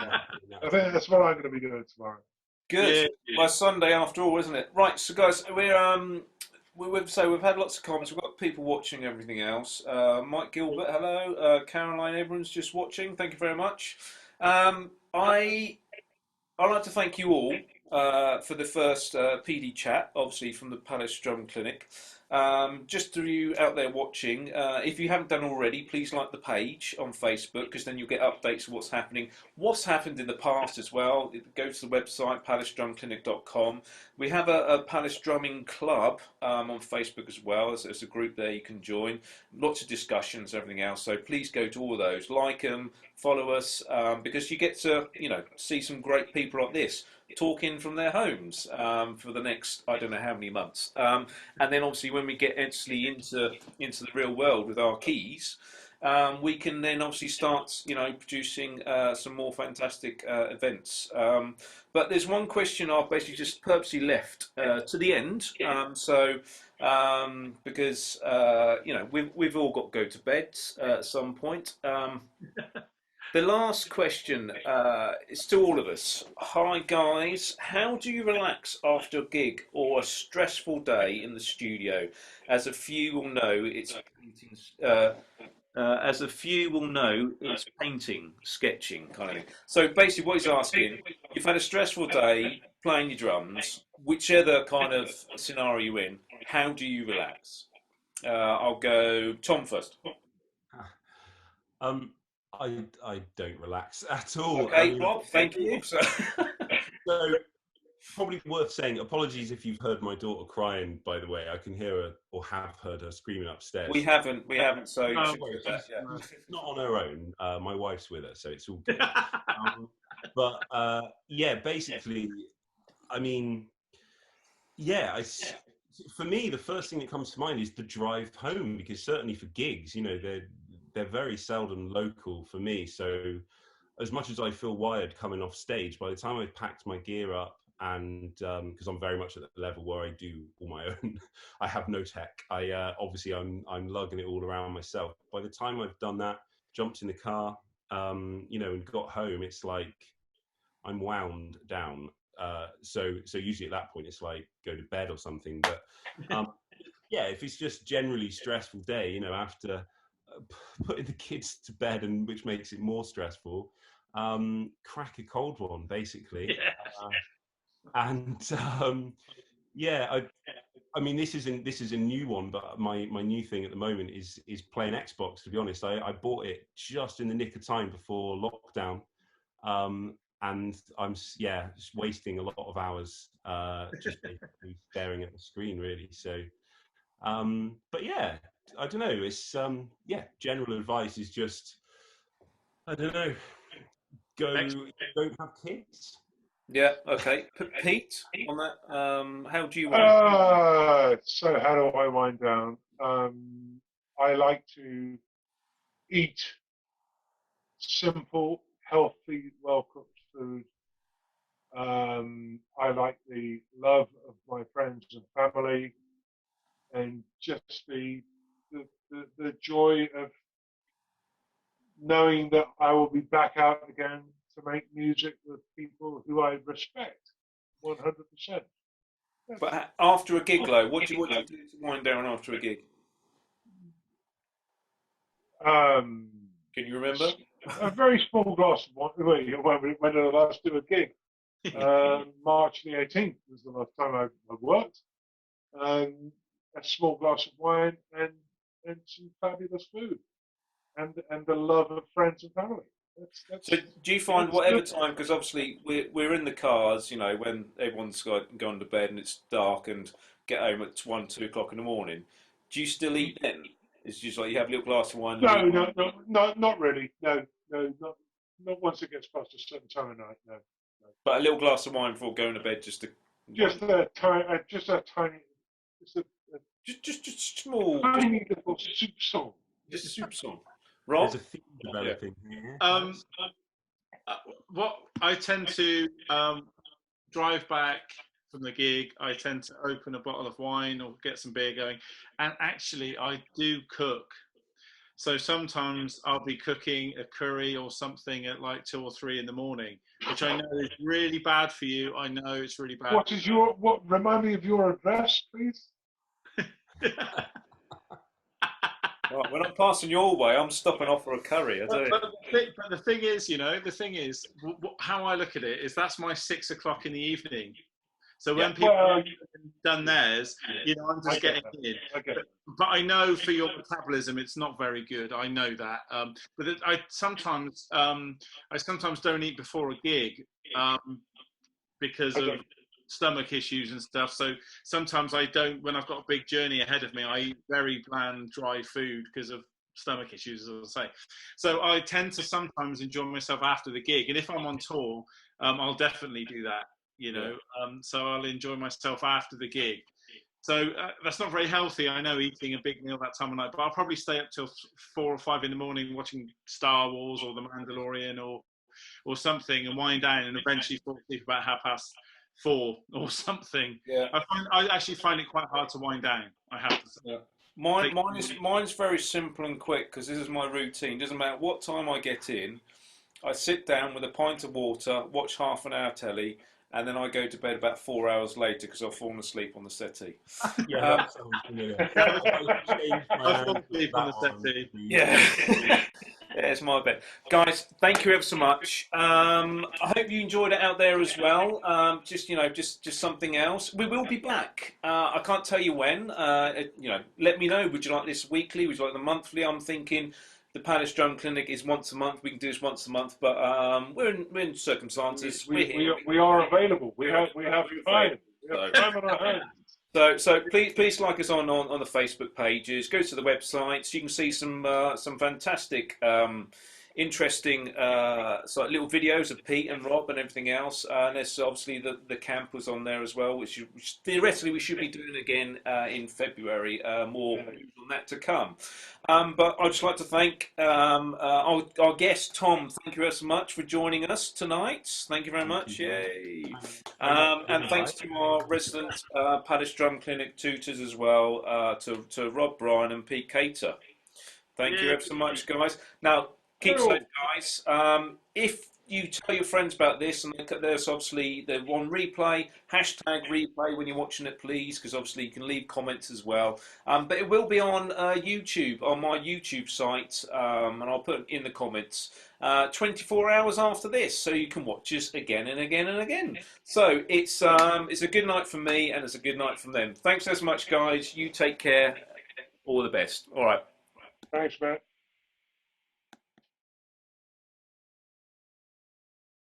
I think that's what I'm going to be doing tomorrow. Good. Yeah. Well, Sunday after all, isn't it? Right. So, guys, we've had lots of comments. We've got people watching everything else. Mike Gilbert, hello. Caroline Abrams just watching. Thank you very much. I'd like to thank you all for the first PD chat, obviously from the Palace Drum Clinic. Just to you out there watching, if you haven't done already, please like the page on Facebook, because then you'll get updates of what's happening, what's happened in the past as well. Go to the website, palacedrumclinic.com. We have a Palace Drumming Club on Facebook as well. There's a group there you can join. Lots of discussions, everything else. So please go to all of those, like them, follow us, because you get to, you know, see some great people like this talking from their homes for the next, I don't know how many months. And then obviously when we get actually into the real world with our keys, we can then obviously start, you know, producing some more fantastic events. But there's one question I've basically just purposely left to the end. Because you know, we've all got to go to bed at some point. The last question is to all of us. Hi guys, how do you relax after a gig or a stressful day in the studio? As a few will know, it's painting, sketching kind of thing. So basically, what he's asking: you've had a stressful day playing your drums, whichever kind of scenario you're in. How do you relax? I'll go Tom first. I don't relax at all. Okay, Bob, thank you. So probably worth saying, apologies if you've heard my daughter crying, by the way. I can hear her, or have heard her, screaming upstairs. We haven't, so you should she's not on her own. My wife's with her, so it's all good. Yeah, basically, I mean, yeah, for me, the first thing that comes to mind is the drive home, because certainly for gigs, you know, they're very seldom local for me. So as much as I feel wired coming off stage, by the time I've packed my gear up, and because I'm very much at the level where I do all my own, I have no tech. Obviously I'm lugging it all around myself. By the time I've done that, jumped in the car, you know, and got home, it's like I'm wound down. So usually at that point it's like go to bed or something. But yeah, if it's just generally stressful day, you know, after putting the kids to bed, and which makes it more stressful, crack a cold one basically. Yeah, I mean, this is a new one, but my new thing at the moment is playing Xbox. To be honest, I bought it just in the nick of time before lockdown, and I'm just wasting a lot of hours just basically staring at the screen, really. So, but yeah, I don't know. It's general advice is just, I don't know, don't have kids. Yeah, okay. Pete, on that, how do you So how do I wind down? I like to eat simple, healthy, well-cooked food. I like the love of my friends and family, and just the joy of knowing that I will be back out again to make music with people who I respect 100%. But after a gig, though, what do you do to wind down after a gig? Um, Can you remember? a very small glass of wine. When did I last do a gig? March the 18th was the last time I worked. A small glass of wine and some fabulous food, and the love of friends and family. So do you find whatever time, because obviously we're in the cars, you know, when everyone's gone to bed and it's dark and get home at 1, 2 o'clock in the morning, do you still eat then? It's just like you have a little glass of wine? No, not really. No, not once it gets past a certain time of night. No. But a little glass of wine before going to bed, just a tiny, just small, tiny little soup song. Just a soup song. Rob? There's a theme developing here. What I tend to drive back from the gig, I tend to open a bottle of wine or get some beer going, and actually I do cook. So sometimes I'll be cooking a curry or something at like 2 or 3 in the morning, which I know is really bad for you. I know it's really bad. Remind me of your address, please? Right, when I'm passing your way, I'm stopping off for a curry. But the thing is, you know, how I look at it is that's my 6 o'clock in the evening. So when people have done theirs, you know, I'm just getting in. But I know for your metabolism, it's not very good. I know that. But I sometimes don't eat before a gig because of stomach issues and stuff. So sometimes I don't, when I've got a big journey ahead of me, I eat very bland, dry food because of stomach issues, as I say. So I tend to sometimes enjoy myself after the gig. And if I'm on tour, I'll definitely do that, you know. So I'll enjoy myself after the gig. So that's not very healthy, I know, eating a big meal that time of night, but I'll probably stay up till 4 or 5 in the morning watching Star Wars or The Mandalorian or something, and wind down and eventually fall asleep about 4:30 or something. Yeah. I actually find it quite hard to wind down, I have to say. Yeah. Mine's very simple and quick because this is my routine. Doesn't matter what time I get in, I sit down with a pint of water, watch half an hour telly, and then I go to bed about 4 hours later because I've fallen asleep on the settee. Yeah, that sounds familiar. I've fallen asleep on the settee. Yeah. Yeah, it's my bed. Guys, thank you ever so much. I hope you enjoyed it out there as well. Just something else. We will be back. I can't tell you when. Let me know. Would you like this weekly? Would you like the monthly? I'm thinking the Palace Drum Clinic is once a month. We can do this once a month, but we're in circumstances. We are available. We have time. We have time on our hands. So please like us on the Facebook pages. Go to the websites. You can see some fantastic, interesting sort of little videos of Pete and Rob and everything else. And there's obviously the camp was on there as well, which theoretically we should be doing again in February. More on that to come. But I'd just like to thank our guest Tom. Thank you very so much for joining us tonight. Thank you very much. Yay! And thanks to our resident Palace Drum Clinic tutors as well, to Rob Bryan and Pete Cater. Thank you ever so much, guys. Now, keep safe, guys. If you tell your friends about this, and there's obviously the one replay, #replay when you're watching it, please, because obviously you can leave comments as well. But it will be on YouTube, on my YouTube site, and I'll put in the comments 24 hours after this, so you can watch us again and again and again. So it's a good night from me, and it's a good night from them. Thanks so much, guys. You take care. All the best. All right. Thanks, Matt.